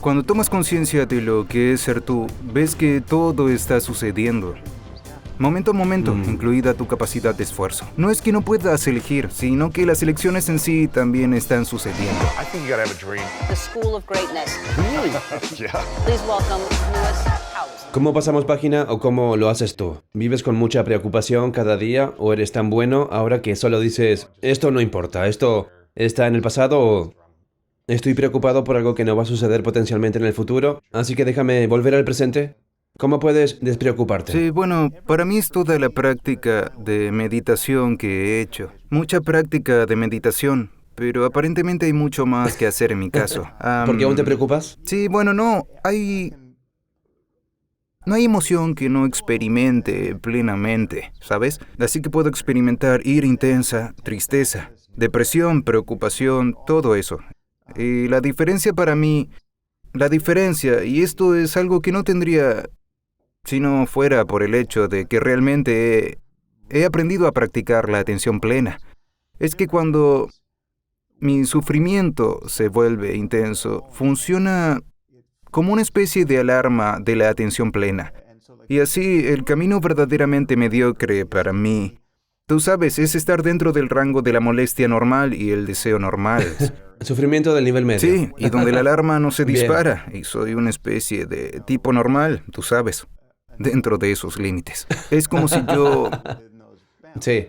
Cuando tomas conciencia de lo que es ser tú, ves que todo está sucediendo. Momento a momento, incluida tu capacidad de esfuerzo. No es que no puedas elegir, sino que las elecciones en sí también están sucediendo. I think you gotta have a dream. The School of Greatness. Really? Yeah. Please welcome Lewis Howes. ¿Cómo pasamos página o cómo lo haces tú? ¿Vives con mucha preocupación cada día o eres tan bueno ahora que solo dices, esto no importa, esto está en el pasado o estoy preocupado por algo que no va a suceder potencialmente en el futuro, así que déjame volver al presente? ¿Cómo puedes despreocuparte? Sí, bueno, para mí es toda la práctica de meditación que he hecho. Mucha práctica de meditación, pero aparentemente hay mucho más que hacer en mi caso. ¿Por qué aún te preocupas? Sí, bueno, no hay emoción que no experimente plenamente, ¿sabes? Así que puedo experimentar ira intensa, tristeza, depresión, preocupación, todo eso. Y la diferencia para mí, y esto es algo que no tendría si no fuera por el hecho de que realmente he aprendido a practicar la atención plena, es que cuando mi sufrimiento se vuelve intenso, funciona como una especie de alarma de la atención plena. Y así, el camino verdaderamente mediocre para mí, tú sabes, es estar dentro del rango de la molestia normal y el deseo normal. Sufrimiento del nivel medio. Sí, y donde la alarma no se Bien. dispara, y soy una especie de tipo normal, tú sabes, dentro de esos límites. Es como si yo... Sí.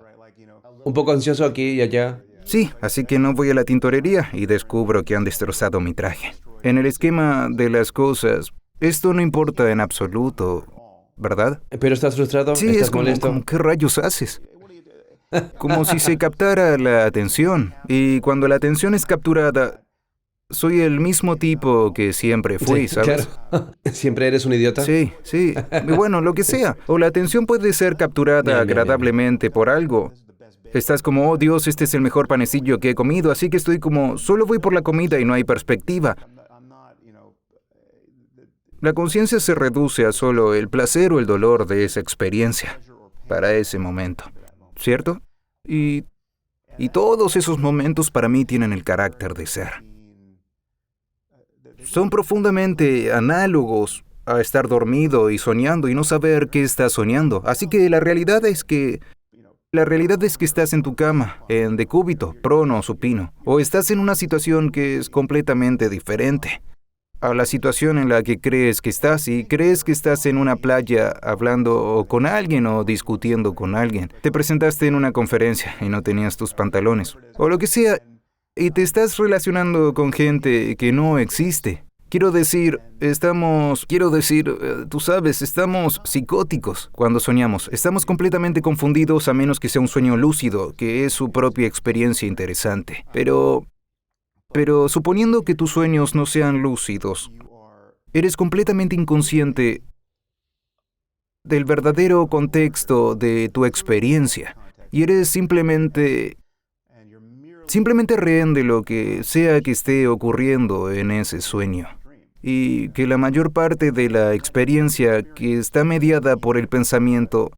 Un poco ansioso aquí y allá. Sí, así que no voy a la tintorería y descubro que han destrozado mi traje. En el esquema de las cosas, esto no importa en absoluto, ¿verdad? ¿Pero estás frustrado? Sí, ¿Estás es como, molesto? ¿qué rayos haces? Como si se captara la atención. Y cuando la atención es capturada, soy el mismo tipo que siempre fui, Sí, ¿sabes? claro. ¿Siempre eres un idiota? Sí, sí. Y bueno, lo que sea. O la atención puede ser capturada Bien, bien, bien. agradablemente por algo. Estás como, oh Dios, este es el mejor panecillo que he comido, así que estoy como, solo voy por la comida y no hay perspectiva. La conciencia se reduce a solo el placer o el dolor de esa experiencia, para ese momento, ¿cierto? Y todos esos momentos para mí tienen el carácter de ser. Son profundamente análogos a estar dormido y soñando y no saber qué estás soñando. Así que la realidad es que estás en tu cama, en decúbito, prono o supino, o estás en una situación que es completamente diferente a la situación en la que crees que estás, y crees que estás en una playa hablando con alguien o discutiendo con alguien. Te presentaste en una conferencia y no tenías tus pantalones, o lo que sea, y te estás relacionando con gente que no existe. Quiero decir, tú sabes, estamos psicóticos cuando soñamos. Estamos completamente confundidos a menos que sea un sueño lúcido, que es su propia experiencia interesante. Pero suponiendo que tus sueños no sean lúcidos, eres completamente inconsciente del verdadero contexto de tu experiencia. Y eres simplemente rehén de lo que sea que esté ocurriendo en ese sueño. Y que la mayor parte de la experiencia que está mediada por el pensamiento,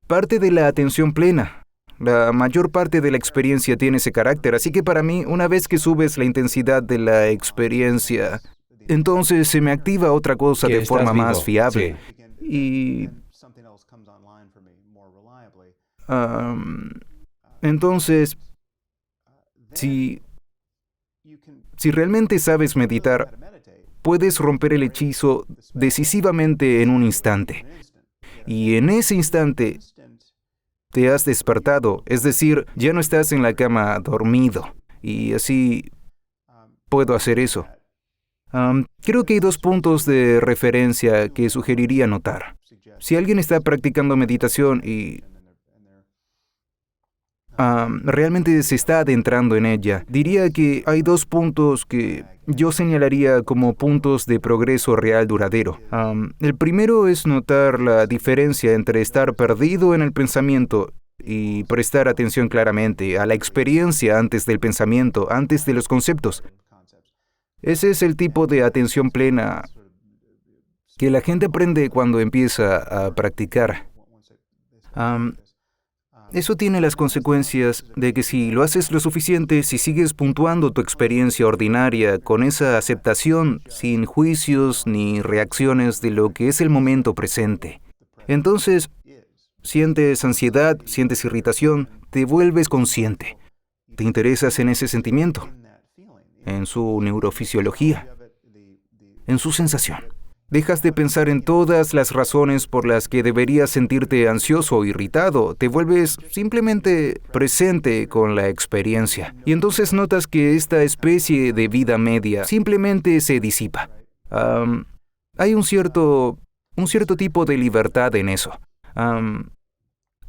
parte de la atención plena. La mayor parte de la experiencia tiene ese carácter, así que para mí, una vez que subes la intensidad de la experiencia, entonces se me activa otra cosa Que de estás forma vivo. más fiable. Sí. Y entonces, si realmente sabes meditar, puedes romper el hechizo decisivamente en un instante. Y en ese instante te has despertado, es decir, ya no estás en la cama dormido. Y así puedo hacer eso. Creo que hay 2 puntos de referencia que sugeriría notar. Si alguien está practicando meditación y realmente se está adentrando en ella, diría que hay 2 puntos que yo señalaría como puntos de progreso real duradero. El primero es notar la diferencia entre estar perdido en el pensamiento y prestar atención claramente a la experiencia antes del pensamiento, antes de los conceptos. Ese es el tipo de atención plena que la gente aprende cuando empieza a practicar. eso tiene las consecuencias de que si lo haces lo suficiente, si sigues puntuando tu experiencia ordinaria con esa aceptación, sin juicios ni reacciones de lo que es el momento presente, entonces sientes ansiedad, sientes irritación, te vuelves consciente. Te interesas en ese sentimiento, en su neurofisiología, en su sensación. Dejas de pensar en todas las razones por las que deberías sentirte ansioso o irritado. Te vuelves simplemente presente con la experiencia. Y entonces notas que esta especie de vida media simplemente se disipa. Hay un cierto tipo de libertad en eso.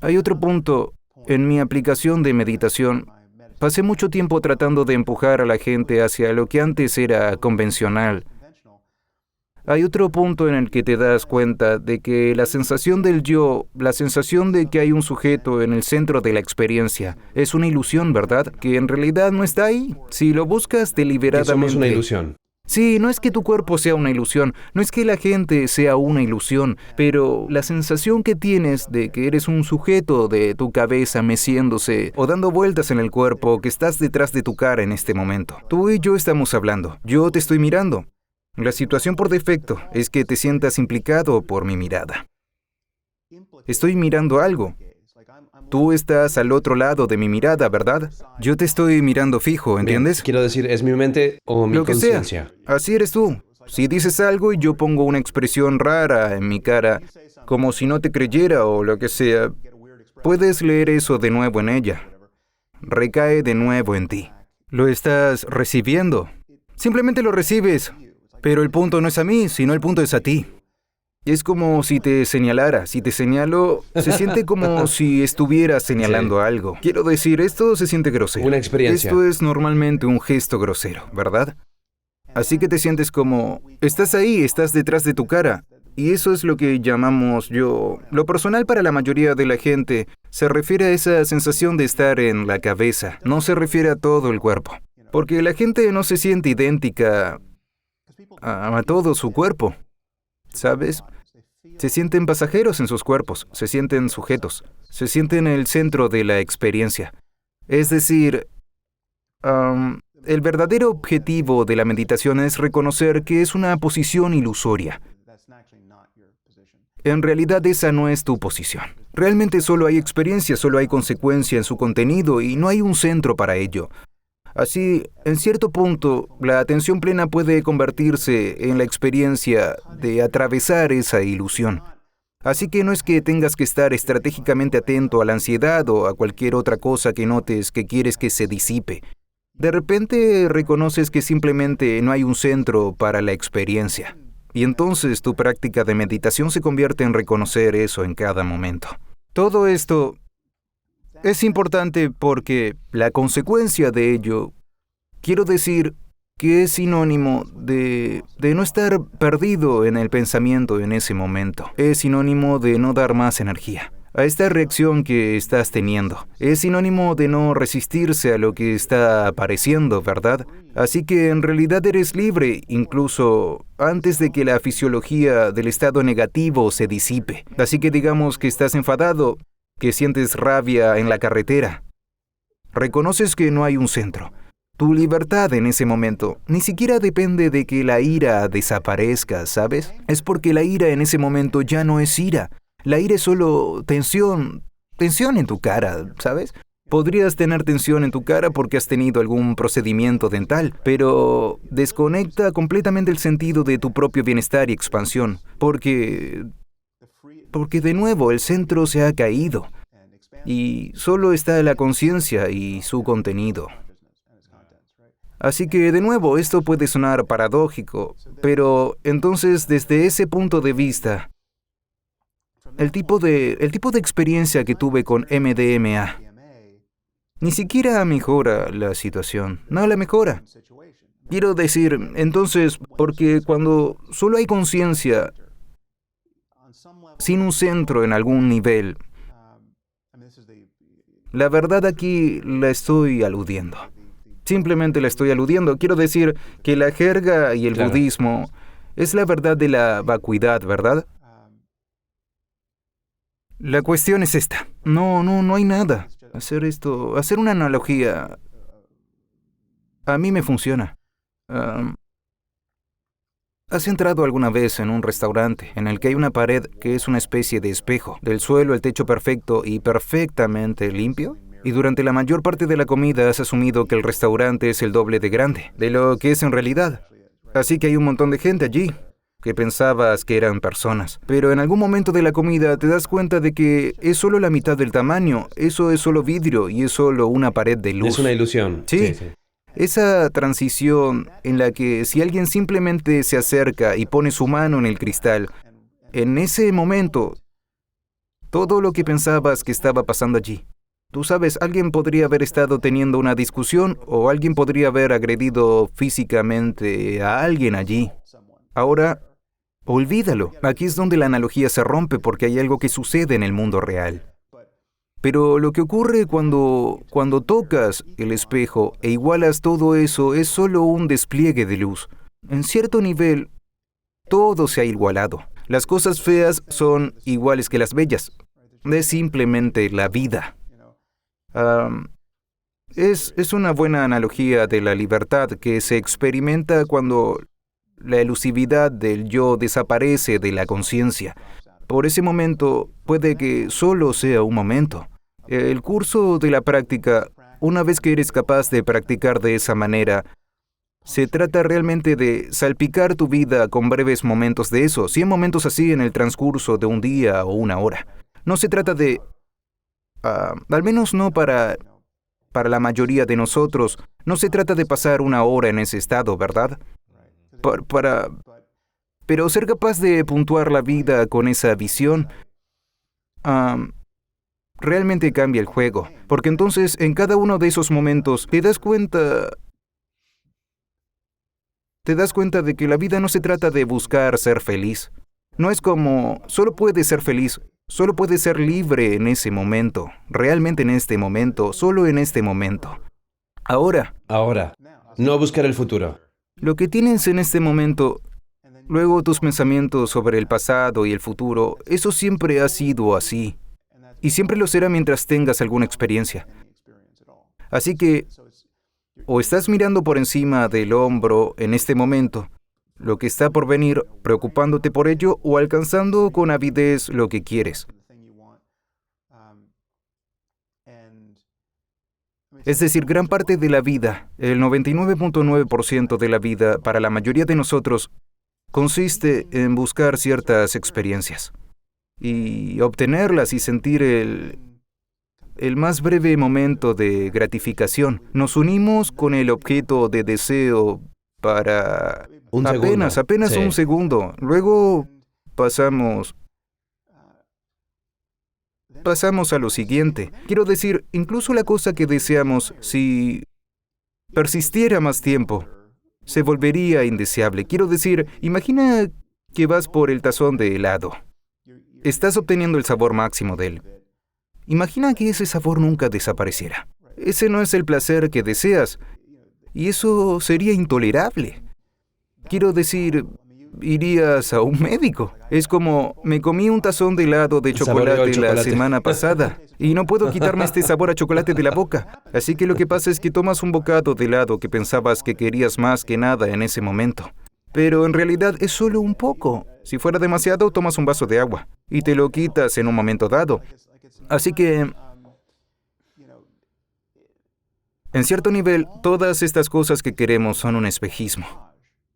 Hay otro punto. En mi aplicación de meditación, pasé mucho tiempo tratando de empujar a la gente hacia lo que antes era convencional. Hay otro punto en el que te das cuenta de que la sensación del yo, la sensación de que hay un sujeto en el centro de la experiencia, es una ilusión, ¿verdad? Que en realidad no está ahí. Si lo buscas deliberadamente... Somos una ilusión. Sí, no es que tu cuerpo sea una ilusión, no es que la gente sea una ilusión, pero la sensación que tienes de que eres un sujeto de tu cabeza meciéndose o dando vueltas en el cuerpo, que estás detrás de tu cara en este momento. Tú y yo estamos hablando, yo te estoy mirando. La situación por defecto es que te sientas implicado por mi mirada. Estoy mirando algo. Tú estás al otro lado de mi mirada, ¿verdad? Yo te estoy mirando fijo, ¿entiendes? Bien, quiero decir, ¿es mi mente o mi Lo que sea. conciencia? Así eres tú. Si dices algo y yo pongo una expresión rara en mi cara, como si no te creyera o lo que sea, puedes leer eso de nuevo en ella. Recae de nuevo en ti. Lo estás recibiendo. Simplemente lo recibes. Pero el punto no es a mí, sino el punto es a ti. Es como si te señalara. Si te señalo, se siente como si estuvieras señalando algo. Quiero decir, esto se siente grosero. Una experiencia. Esto es normalmente un gesto grosero, ¿verdad? Así que te sientes como... Estás ahí, estás detrás de tu cara. Y eso es lo que llamamos yo... Lo personal para la mayoría de la gente se refiere a esa sensación de estar en la cabeza. No se refiere a todo el cuerpo. Porque la gente no se siente idéntica a todo su cuerpo, ¿sabes? Se sienten pasajeros en sus cuerpos, se sienten sujetos, se sienten el centro de la experiencia. Es decir, el verdadero objetivo de la meditación es reconocer que es una posición ilusoria. En realidad esa no es tu posición. Realmente solo hay experiencia, solo hay consecuencia en su contenido y no hay un centro para ello. Así, en cierto punto, la atención plena puede convertirse en la experiencia de atravesar esa ilusión. Así que no es que tengas que estar estratégicamente atento a la ansiedad o a cualquier otra cosa que notes que quieres que se disipe. De repente reconoces que simplemente no hay un centro para la experiencia. Y entonces tu práctica de meditación se convierte en reconocer eso en cada momento. Todo esto es importante porque la consecuencia de ello, quiero decir que es sinónimo de no estar perdido en el pensamiento en ese momento. Es sinónimo de no dar más energía a esta reacción que estás teniendo. Es sinónimo de no resistirse a lo que está apareciendo, ¿verdad? Así que en realidad eres libre, incluso antes de que la fisiología del estado negativo se disipe. Así que digamos que estás enfadado, que sientes rabia en la carretera. Reconoces que no hay un centro. Tu libertad en ese momento ni siquiera depende de que la ira desaparezca, ¿sabes? Es porque la ira en ese momento ya no es ira. La ira es solo tensión en tu cara, ¿sabes? Podrías tener tensión en tu cara porque has tenido algún procedimiento dental, pero desconecta completamente el sentido de tu propio bienestar y expansión, porque de nuevo el centro se ha caído y solo está la conciencia y su contenido. Así que de nuevo esto puede sonar paradójico, pero entonces desde ese punto de vista, el tipo de experiencia que tuve con MDMA ni siquiera mejora la situación, no la mejora. Quiero decir, entonces, porque cuando solo hay conciencia sin un centro en algún nivel, la verdad aquí la estoy aludiendo. Simplemente la estoy aludiendo. Quiero decir que la jerga y el budismo es la verdad de la vacuidad, ¿verdad? La cuestión es esta. No hay nada. Hacer una analogía, a mí me funciona. ¿Has entrado alguna vez en un restaurante en el que hay una pared que es una especie de espejo, del suelo el techo perfecto y perfectamente limpio? Y durante la mayor parte de la comida has asumido que el restaurante es el doble de grande de lo que es en realidad. Así que hay un montón de gente allí que pensabas que eran personas. Pero en algún momento de la comida te das cuenta de que es solo la mitad del tamaño, eso es solo vidrio y es solo una pared de luz. Es una ilusión. Sí. Esa transición en la que si alguien simplemente se acerca y pone su mano en el cristal, en ese momento, todo lo que pensabas que estaba pasando allí. Tú sabes, alguien podría haber estado teniendo una discusión o alguien podría haber agredido físicamente a alguien allí. Ahora, olvídalo. Aquí es donde la analogía se rompe porque hay algo que sucede en el mundo real. Pero lo que ocurre cuando tocas el espejo e igualas todo eso es solo un despliegue de luz. En cierto nivel, todo se ha igualado. Las cosas feas son iguales que las bellas. Es simplemente la vida. Es una buena analogía de la libertad que se experimenta cuando la elusividad del yo desaparece de la conciencia. Por ese momento, puede que solo sea un momento. El curso de la práctica, una vez que eres capaz de practicar de esa manera, se trata realmente de salpicar tu vida con breves momentos de eso, 100 momentos así en el transcurso de un día o una hora. No se trata de, al menos no para la mayoría de nosotros, no se trata de pasar una hora en ese estado, ¿verdad? Pero ser capaz de puntuar la vida con esa visión, realmente cambia el juego, porque entonces en cada uno de esos momentos te das cuenta de que la vida no se trata de buscar ser feliz. No es como, solo puedes ser feliz, solo puedes ser libre en ese momento, realmente en este momento, solo en este momento. Ahora, no buscar el futuro. Lo que tienes en este momento, luego tus pensamientos sobre el pasado y el futuro, eso siempre ha sido así. Y siempre lo será mientras tengas alguna experiencia. Así que, o estás mirando por encima del hombro en este momento, lo que está por venir, preocupándote por ello, o alcanzando con avidez lo que quieres. Es decir, gran parte de la vida, el 99.9% de la vida, para la mayoría de nosotros, consiste en buscar ciertas experiencias y obtenerlas y sentir el más breve momento de gratificación. Nos unimos con el objeto de deseo para apenas un segundo. Luego pasamos a lo siguiente. Quiero decir, incluso la cosa que deseamos, si persistiera más tiempo, se volvería indeseable. Quiero decir, imagina que vas por el tazón de helado. Estás obteniendo el sabor máximo de él. Imagina que ese sabor nunca desapareciera. Ese no es el placer que deseas. Y eso sería intolerable. Quiero decir, irías a un médico. Es como, me comí un tazón de helado de chocolate la semana pasada y no puedo quitarme este sabor a chocolate de la boca. Así que lo que pasa es que tomas un bocado de helado que pensabas que querías más que nada en ese momento. Pero en realidad es solo un poco. Si fuera demasiado, tomas un vaso de agua y te lo quitas en un momento dado. Así que, en cierto nivel, todas estas cosas que queremos son un espejismo.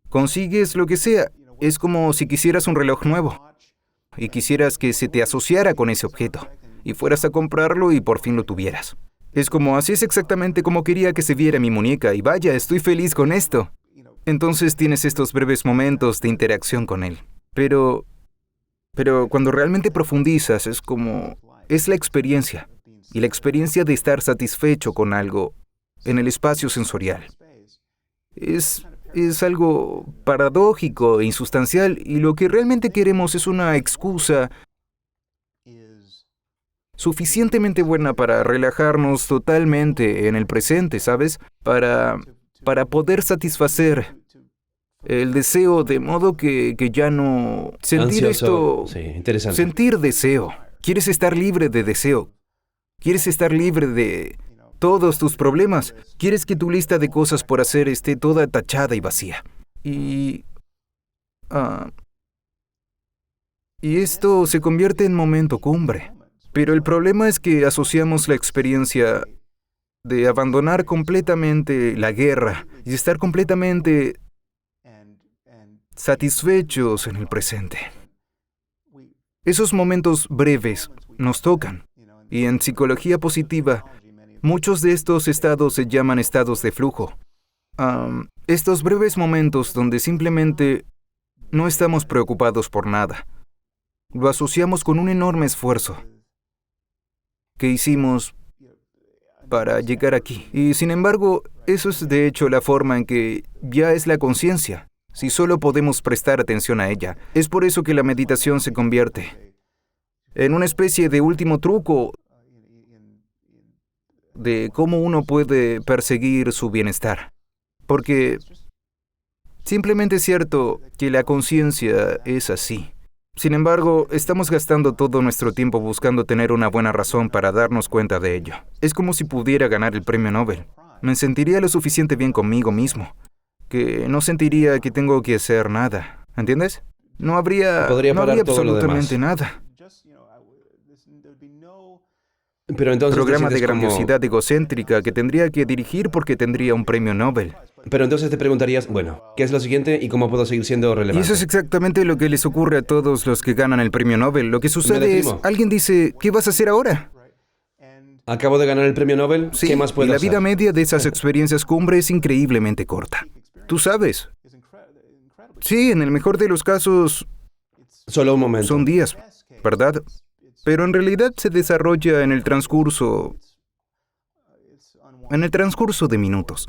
Consigues lo que sea. Es como si quisieras un reloj nuevo y quisieras que se te asociara con ese objeto y fueras a comprarlo y por fin lo tuvieras. Es como, así es exactamente como quería que se viera mi muñeca y vaya, estoy feliz con esto. Entonces tienes estos breves momentos de interacción con él. Pero cuando realmente profundizas es la experiencia y la experiencia de estar satisfecho con algo en el espacio sensorial. Es algo paradójico e insustancial y lo que realmente queremos es una excusa suficientemente buena para relajarnos totalmente en el presente, ¿sabes? Para poder satisfacer el deseo de modo que ya no sentir Ansioso. esto, Sí, interesante. sentir deseo. Quieres estar libre de deseo. Quieres estar libre de todos tus problemas. Quieres que tu lista de cosas por hacer esté toda tachada y vacía. Y esto se convierte en momento cumbre. Pero el problema es que asociamos la experiencia de abandonar completamente la guerra y estar completamente satisfechos en el presente. Esos momentos breves nos tocan. Y en psicología positiva, muchos de estos estados se llaman estados de flujo. Estos breves momentos donde simplemente no estamos preocupados por nada. Lo asociamos con un enorme esfuerzo que hicimos para llegar aquí. Y sin embargo, eso es de hecho la forma en que ya es la conciencia, si solo podemos prestar atención a ella. Es por eso que la meditación se convierte en una especie de último truco de cómo uno puede perseguir su bienestar. Porque simplemente es cierto que la conciencia es así. Sin embargo, estamos gastando todo nuestro tiempo buscando tener una buena razón para darnos cuenta de ello. Es como si pudiera ganar el premio Nobel. Me sentiría lo suficiente bien conmigo mismo, que no sentiría que tengo que hacer nada. ¿Entiendes? No habría absolutamente nada. Pero entonces Programa de te sientes grandiosidad egocéntrica que tendría que dirigir porque tendría un premio Nobel. Pero entonces te preguntarías, bueno, ¿qué es lo siguiente y cómo puedo seguir siendo Y relevante? eso es exactamente lo que les ocurre a todos los que ganan el premio Nobel. Lo que sucede es, deprimo. alguien dice, ¿qué vas a hacer ahora? Acabo de ganar el premio Nobel, Sí, ¿qué más puedo y la hacer? vida media de esas experiencias cumbre es increíblemente corta. Tú sabes. Sí, en el mejor de los casos Solo un momento. son días, ¿verdad? Pero en realidad se desarrolla en el transcurso de minutos.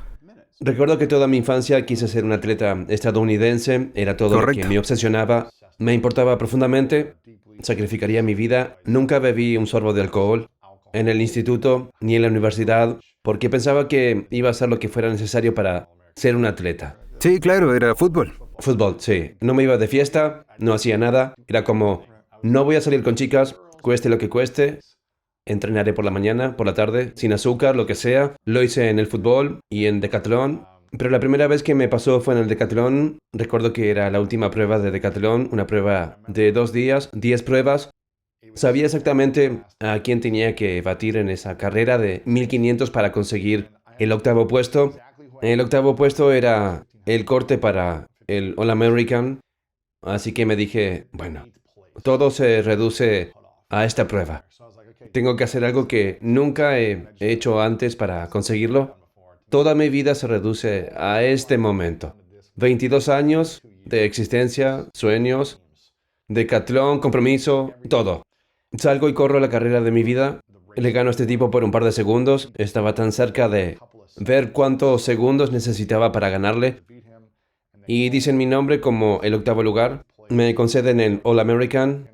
Recuerdo que toda mi infancia quise ser un atleta estadounidense, era todo lo Correcto. que me obsesionaba, me importaba profundamente, sacrificaría mi vida, nunca bebí un sorbo de alcohol en el instituto ni en la universidad, porque pensaba que iba a hacer lo que fuera necesario para ser un atleta. Sí, claro, era fútbol. Fútbol, sí. No me iba de fiesta, no hacía nada, era como, no voy a salir con chicas, cueste lo que cueste, entrenaré por la mañana, por la tarde, sin azúcar, lo que sea. Lo hice en el fútbol y en decatlón. Pero la primera vez que me pasó fue en el decatlón. Recuerdo que era la última prueba de decatlón, una prueba de 2 días, 10 pruebas. Sabía exactamente a quién tenía que batir en esa carrera de 1500 para conseguir el 8º puesto. El 8º puesto era el corte para el All-American. Así que me dije, bueno, todo se reduce a esta prueba. Tengo que hacer algo que nunca he hecho antes para conseguirlo. Toda mi vida se reduce a este momento. 22 años de existencia, sueños, decatlón, compromiso, todo. Salgo y corro la carrera de mi vida. Le gano a este tipo por un par de segundos. Estaba tan cerca de ver cuántos segundos necesitaba para ganarle. Y dicen mi nombre como el 8º lugar. Me conceden el All-American.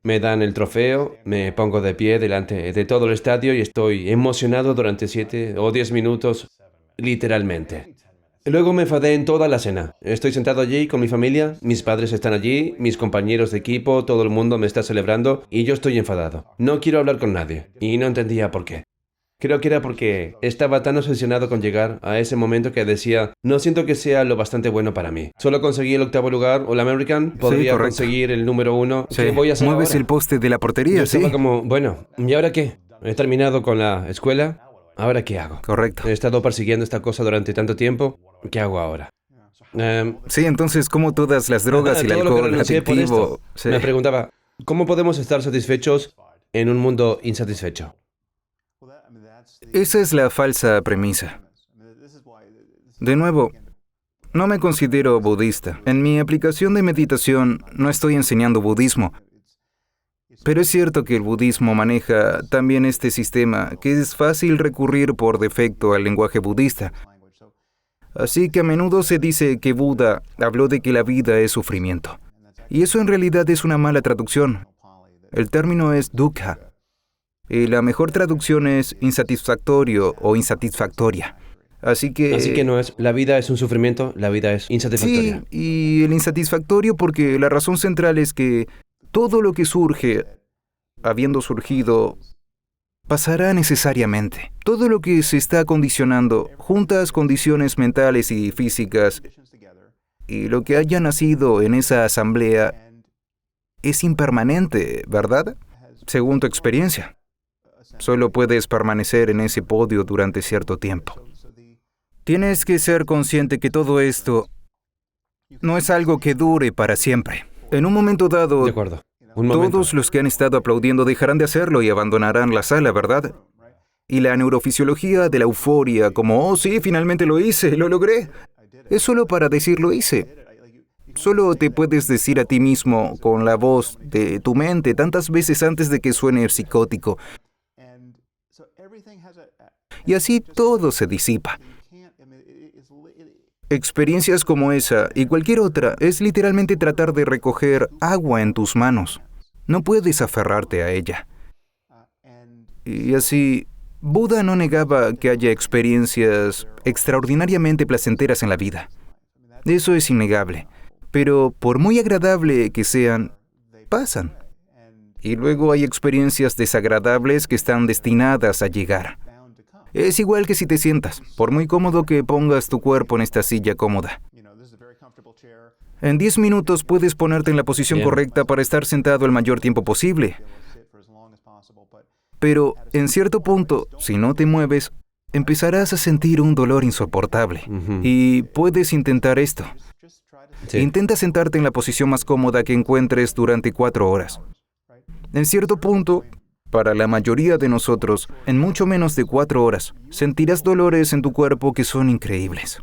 Me dan el trofeo, me pongo de pie delante de todo el estadio y estoy emocionado durante 7 o 10 minutos, literalmente. Luego me enfadé en toda la cena. Estoy sentado allí con mi familia, mis padres están allí, mis compañeros de equipo, todo el mundo me está celebrando y yo estoy enfadado. No quiero hablar con nadie y no entendía por qué. Creo que era porque estaba tan obsesionado con llegar a ese momento que decía, no siento que sea lo bastante bueno para mí. Solo conseguí el 8º lugar, All-American, podría correcto. conseguir el número 1. Sí, ¿Qué voy a hacer mueves ahora? el poste de la Yo portería, sí. estaba como, bueno, ¿y ahora qué? He terminado con la escuela, ¿ahora qué hago? Correcto. He estado persiguiendo esta cosa durante tanto tiempo, ¿qué hago ahora? Sí, entonces, como todas las drogas y el todo lo que alcohol renuncié por adictivo. esto. Sí. Me preguntaba, ¿cómo podemos estar satisfechos en un mundo insatisfecho? Esa es la falsa premisa. De nuevo, no me considero budista. En mi aplicación de meditación no estoy enseñando budismo. Pero es cierto que el budismo maneja también este sistema, que es fácil recurrir por defecto al lenguaje budista. Así que a menudo se dice que Buda habló de que la vida es sufrimiento. Y eso en realidad es una mala traducción. El término es dukkha. Y la mejor traducción es insatisfactorio o insatisfactoria. Así que no es, la vida es un sufrimiento, la vida es sí, insatisfactoria. y el insatisfactorio porque la razón central es que todo lo que surge habiendo surgido, pasará necesariamente. Todo lo que se está condicionando, juntas condiciones mentales y físicas, y lo que haya nacido en esa asamblea, es impermanente, ¿verdad? Según tu experiencia. Solo puedes permanecer en ese podio durante cierto tiempo. Tienes que ser consciente que todo esto no es algo que dure para siempre. En un momento dado, De acuerdo. Un momento. todos los que han estado aplaudiendo dejarán de hacerlo y abandonarán la sala, ¿verdad? Y la neurofisiología de la euforia, como, oh sí, finalmente lo hice, lo logré, es solo para decir lo hice. Solo te puedes decir a ti mismo con la voz de tu mente tantas veces antes de que suene psicótico. Y así todo se disipa. Experiencias como esa y cualquier otra es literalmente tratar de recoger agua en tus manos. No puedes aferrarte a ella. Y así, Buda no negaba que haya experiencias extraordinariamente placenteras en la vida. Eso es innegable. Pero por muy agradable que sean, pasan. Y luego hay experiencias desagradables que están destinadas a llegar. Es igual que si te sientas, por muy cómodo que pongas tu cuerpo en esta silla cómoda. En 10 minutos puedes ponerte en la posición Bien. correcta para estar sentado el mayor tiempo posible. Pero en cierto punto, si no te mueves, empezarás a sentir un dolor insoportable. Ujú. Y puedes intentar esto. Sí. Intenta sentarte en la posición más cómoda que encuentres durante 4 horas. En cierto punto, para la mayoría de nosotros, en mucho menos de 4 horas, sentirás dolores en tu cuerpo que son increíbles.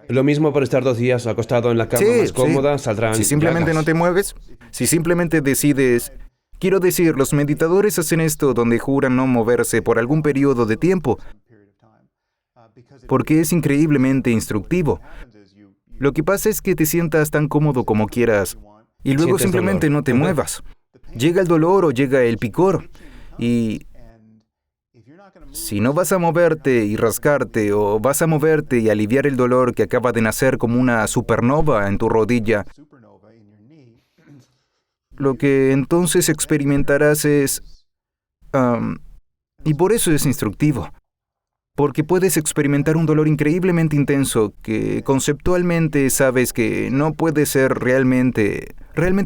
Lo mismo por estar 2 días acostado en la cama más cómoda, saldrán Si simplemente llagas. no te mueves, si simplemente decides... Quiero decir, los meditadores hacen esto donde juran no moverse por algún periodo de tiempo, porque es increíblemente instructivo. Lo que pasa es que te sientas tan cómodo como quieras y luego Sientes simplemente dolor. no te muevas. Llega el dolor o llega el picor y si no vas a moverte y rascarte o vas a moverte y aliviar el dolor que acaba de nacer como una supernova en tu rodilla, lo que entonces experimentarás es... y por eso es instructivo. Porque puedes experimentar un dolor increíblemente intenso que conceptualmente sabes que no puede ser realmente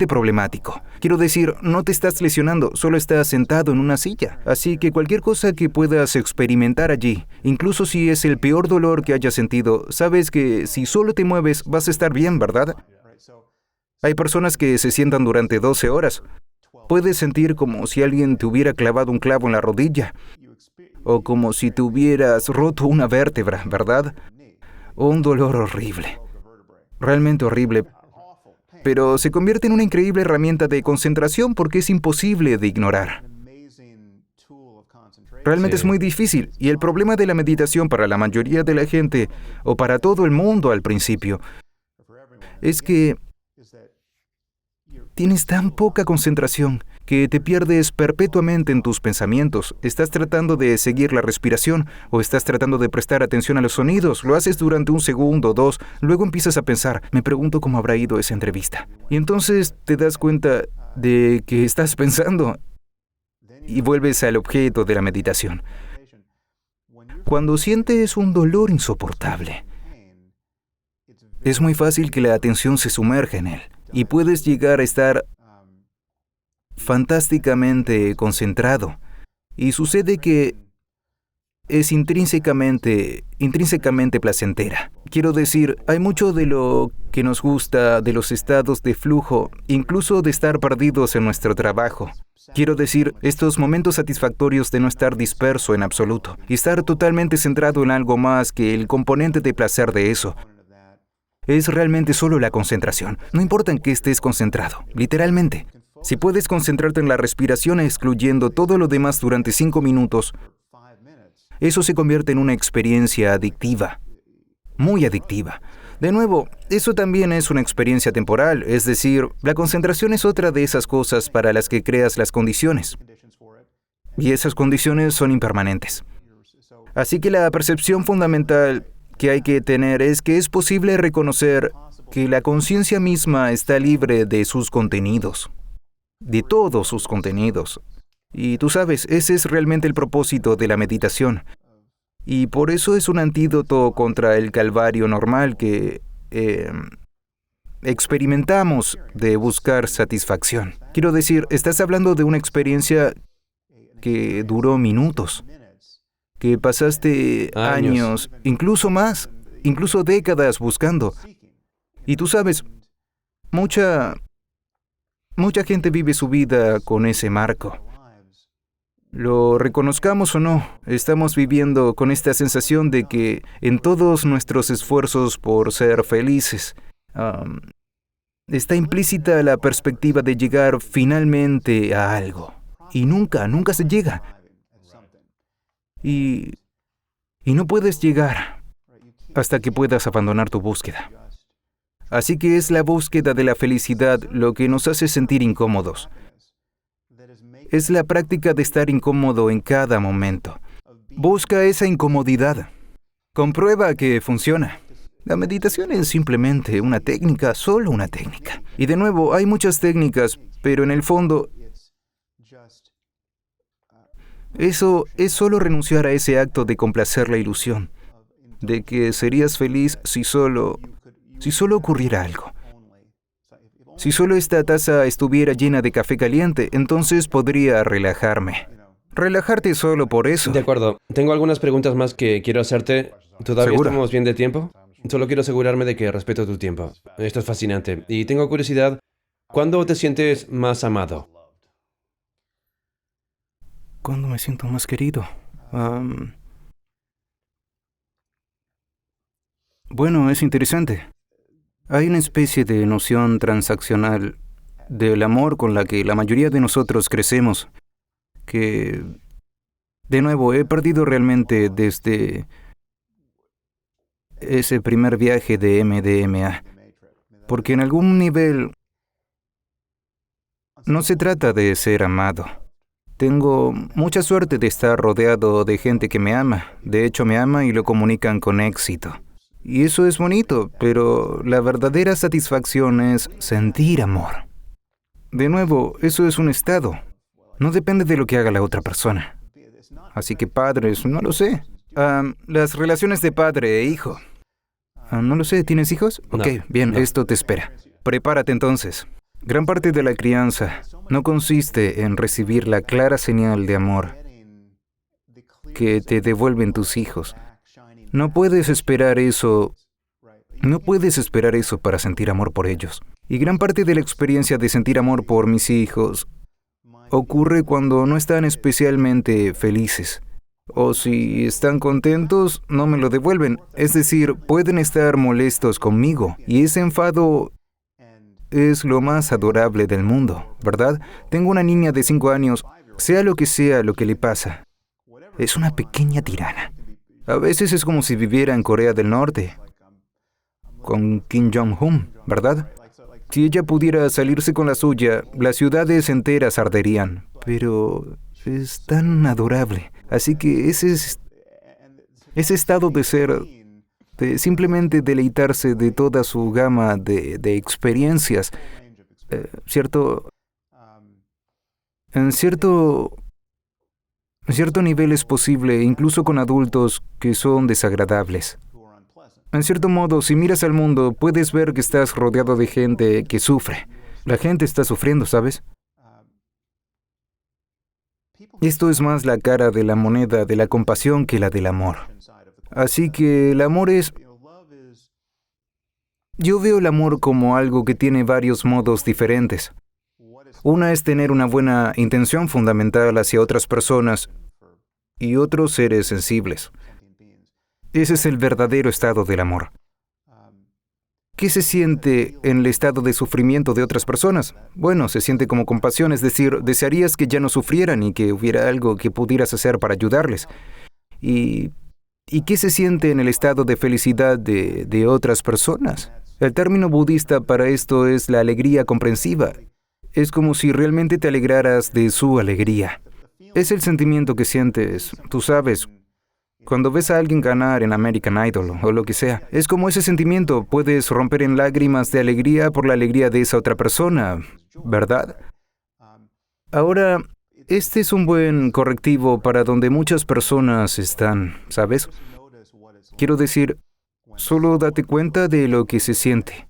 problemático. Quiero decir, no te estás lesionando, solo estás sentado en una silla. Así que cualquier cosa que puedas experimentar allí, incluso si es el peor dolor que hayas sentido, sabes que si solo te mueves vas a estar bien, ¿verdad? Hay personas que se sientan durante 12 horas. Puedes sentir como si alguien te hubiera clavado un clavo en la rodilla. O como si te hubieras roto una vértebra, ¿verdad? O un dolor horrible. Realmente horrible. Pero se convierte en una increíble herramienta de concentración porque es imposible de ignorar. Realmente Sí. es muy difícil. Y el problema de la meditación para la mayoría de la gente, o para todo el mundo al principio, es que tienes tan poca concentración que te pierdes perpetuamente en tus pensamientos. Estás tratando de seguir la respiración o estás tratando de prestar atención a los sonidos. Lo haces durante 1 segundo, 2, luego empiezas a pensar, me pregunto cómo habrá ido esa entrevista. Y entonces te das cuenta de que estás pensando y vuelves al objeto de la meditación. Cuando sientes un dolor insoportable, es muy fácil que la atención se sumerja en él y puedes llegar a estar fantásticamente concentrado. Y sucede que es intrínsecamente placentera. Quiero decir, hay mucho de lo que nos gusta de los estados de flujo, incluso de estar perdidos en nuestro trabajo. Quiero decir, estos momentos satisfactorios de no estar disperso en absoluto y estar totalmente centrado en algo más que el componente de placer de eso. Es realmente solo la concentración. No importa en qué estés concentrado, literalmente. Si puedes concentrarte en la respiración excluyendo todo lo demás durante 5 minutos, eso se convierte en una experiencia adictiva, muy adictiva. De nuevo, eso también es una experiencia temporal, es decir, la concentración es otra de esas cosas para las que creas las condiciones. Y esas condiciones son impermanentes. Así que la percepción fundamental que hay que tener es que es posible reconocer que la conciencia misma está libre de sus contenidos, de todos sus contenidos. Y tú sabes, ese es realmente el propósito de la meditación. Y por eso es un antídoto contra el calvario normal que experimentamos de buscar satisfacción. Quiero decir, estás hablando de una experiencia que duró minutos, que pasaste años, incluso más, incluso décadas buscando. Y tú sabes, mucha gente vive su vida con ese marco. Lo reconozcamos o no, estamos viviendo con esta sensación de que en todos nuestros esfuerzos por ser felices, está implícita la perspectiva de llegar finalmente a algo. Y nunca se llega. Y no puedes llegar hasta que puedas abandonar tu búsqueda. Así que es la búsqueda de la felicidad lo que nos hace sentir incómodos. Es la práctica de estar incómodo en cada momento. Busca esa incomodidad. Comprueba que funciona. La meditación es simplemente una técnica, solo una técnica. Y de nuevo, hay muchas técnicas, pero en el fondo, eso es solo renunciar a ese acto de complacer la ilusión, de que serías feliz si solo ocurriera algo. Si solo esta taza estuviera llena de café caliente, entonces podría relajarme. Relajarte solo por eso. De acuerdo. Tengo algunas preguntas más que quiero hacerte. ¿Todavía ¿Seguro? estamos bien de tiempo? Solo quiero asegurarme de que respeto tu tiempo. Esto es fascinante. Y tengo curiosidad, ¿cuándo te sientes más amado? ¿Cuándo me siento más querido? Bueno, es interesante. Hay una especie de noción transaccional del amor con la que la mayoría de nosotros crecemos, que, de nuevo, he perdido realmente desde ese primer viaje de MDMA, porque en algún nivel no se trata de ser amado. Tengo mucha suerte de estar rodeado de gente que me ama. De hecho, me ama y lo comunican con éxito. Y eso es bonito, pero la verdadera satisfacción es sentir amor. De nuevo, eso es un estado. No depende de lo que haga la otra persona. Así que padres, no lo sé. Las relaciones de padre e hijo. No lo sé, ¿tienes hijos? No, Ok, bien, no. esto te espera. Prepárate entonces. Gran parte de la crianza no consiste en recibir la clara señal de amor que te devuelven tus hijos. No puedes esperar eso para sentir amor por ellos. Y gran parte de la experiencia de sentir amor por mis hijos ocurre cuando no están especialmente felices. O si están contentos, no me lo devuelven. Es decir, pueden estar molestos conmigo. Y ese enfado es lo más adorable del mundo, ¿verdad? Tengo una niña de 5 años, sea lo que le pasa. Es una pequeña tirana. A veces es como si viviera en Corea del Norte, con Kim Jong-un, ¿verdad? Si ella pudiera salirse con la suya, las ciudades enteras arderían. Pero es tan adorable. Así que ese estado de ser, de simplemente deleitarse de toda su gama de experiencias, en cierto nivel es posible, incluso con adultos que son desagradables. En cierto modo, si miras al mundo, puedes ver que estás rodeado de gente que sufre. La gente está sufriendo, ¿sabes? Esto es más la cara de la moneda de la compasión que la del amor. Así que el amor es... Yo veo el amor como algo que tiene varios modos diferentes. Una es tener una buena intención fundamental hacia otras personas y otros seres sensibles. Ese es el verdadero estado del amor. ¿Qué se siente en el estado de sufrimiento de otras personas? Bueno, se siente como compasión, es decir, desearías que ya no sufrieran y que hubiera algo que pudieras hacer para ayudarles. ¿Y qué se siente en el estado de felicidad de otras personas? El término budista para esto es la alegría comprensiva. Es como si realmente te alegraras de su alegría. Es el sentimiento que sientes, tú sabes, cuando ves a alguien ganar en American Idol o lo que sea. Es como ese sentimiento, puedes romper en lágrimas de alegría por la alegría de esa otra persona, ¿verdad? Ahora, este es un buen correctivo para donde muchas personas están, ¿sabes? Quiero decir, solo date cuenta de lo que se siente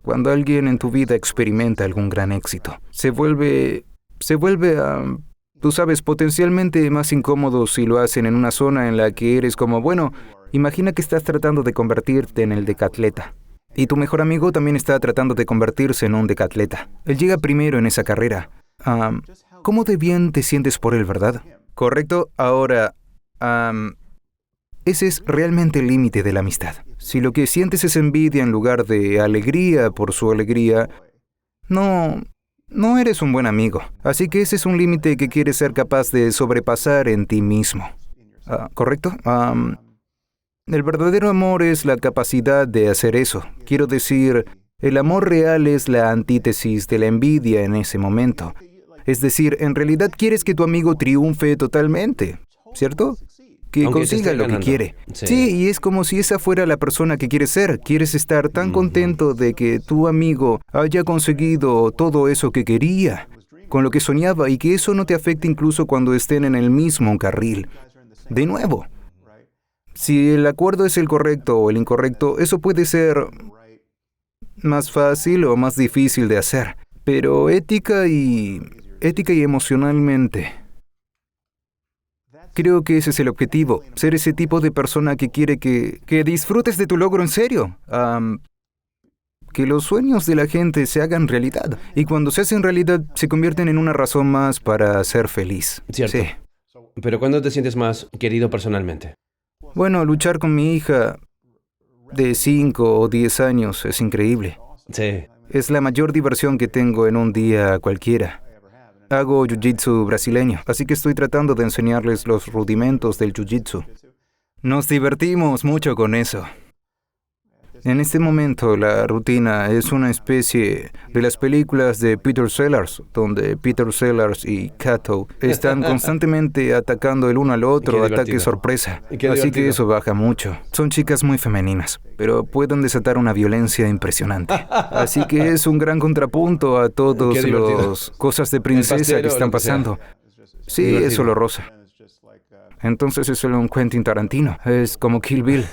cuando alguien en tu vida experimenta algún gran éxito. Se vuelve, tú sabes, potencialmente más incómodo si lo hacen en una zona en la que eres como, bueno, imagina que estás tratando de convertirte en el decatleta. Y tu mejor amigo también está tratando de convertirse en un decatleta. Él llega primero en esa carrera. ¿Cómo de bien te sientes por él, verdad? Correcto. Ahora, ese es realmente el límite de la amistad. Si lo que sientes es envidia en lugar de alegría por su alegría, no eres un buen amigo. Así que ese es un límite que quieres ser capaz de sobrepasar en ti mismo. ¿Correcto? El verdadero amor es la capacidad de hacer eso. Quiero decir, el amor real es la antítesis de la envidia en ese momento. Es decir, en realidad quieres que tu amigo triunfe totalmente, ¿cierto? Que Aunque te consiga esté lo que ganando. quiere. Sí. Sí, y es como si esa fuera la persona que quieres ser. Quieres estar tan contento de que tu amigo haya conseguido todo eso que quería, con lo que soñaba, y que eso no te afecte incluso cuando estén en el mismo carril. De nuevo, si el acuerdo es el correcto o el incorrecto, eso puede ser más fácil o más difícil de hacer. Pero ética y emocionalmente, creo que ese es el objetivo. Ser ese tipo de persona que quiere que disfrutes de tu logro en serio. Que los sueños de la gente se hagan realidad. Y cuando se hacen realidad, se convierten en una razón más para ser feliz. Cierto. Sí. Pero ¿cuándo te sientes más querido personalmente? Bueno, luchar con mi hija de 5 o 10 años es increíble. Sí. Es la mayor diversión que tengo en un día cualquiera. Hago jiu-jitsu brasileño, así que estoy tratando de enseñarles los rudimentos del jiu-jitsu. Nos divertimos mucho con eso. En este momento, la rutina es una especie de las películas de Peter Sellers, donde Peter Sellers y Kato están constantemente atacando el uno al otro, Qué ataque divertido. sorpresa. Qué Así que divertido. eso baja mucho. Son chicas muy femeninas, pero pueden desatar una violencia impresionante. Así que es un gran contrapunto a todos Qué divertido. los cosas de princesa pastero, que están lo que sea. pasando. Sí, Divertido. eso lo rosa. Entonces es solo un Quentin Tarantino. Es como Kill Bill.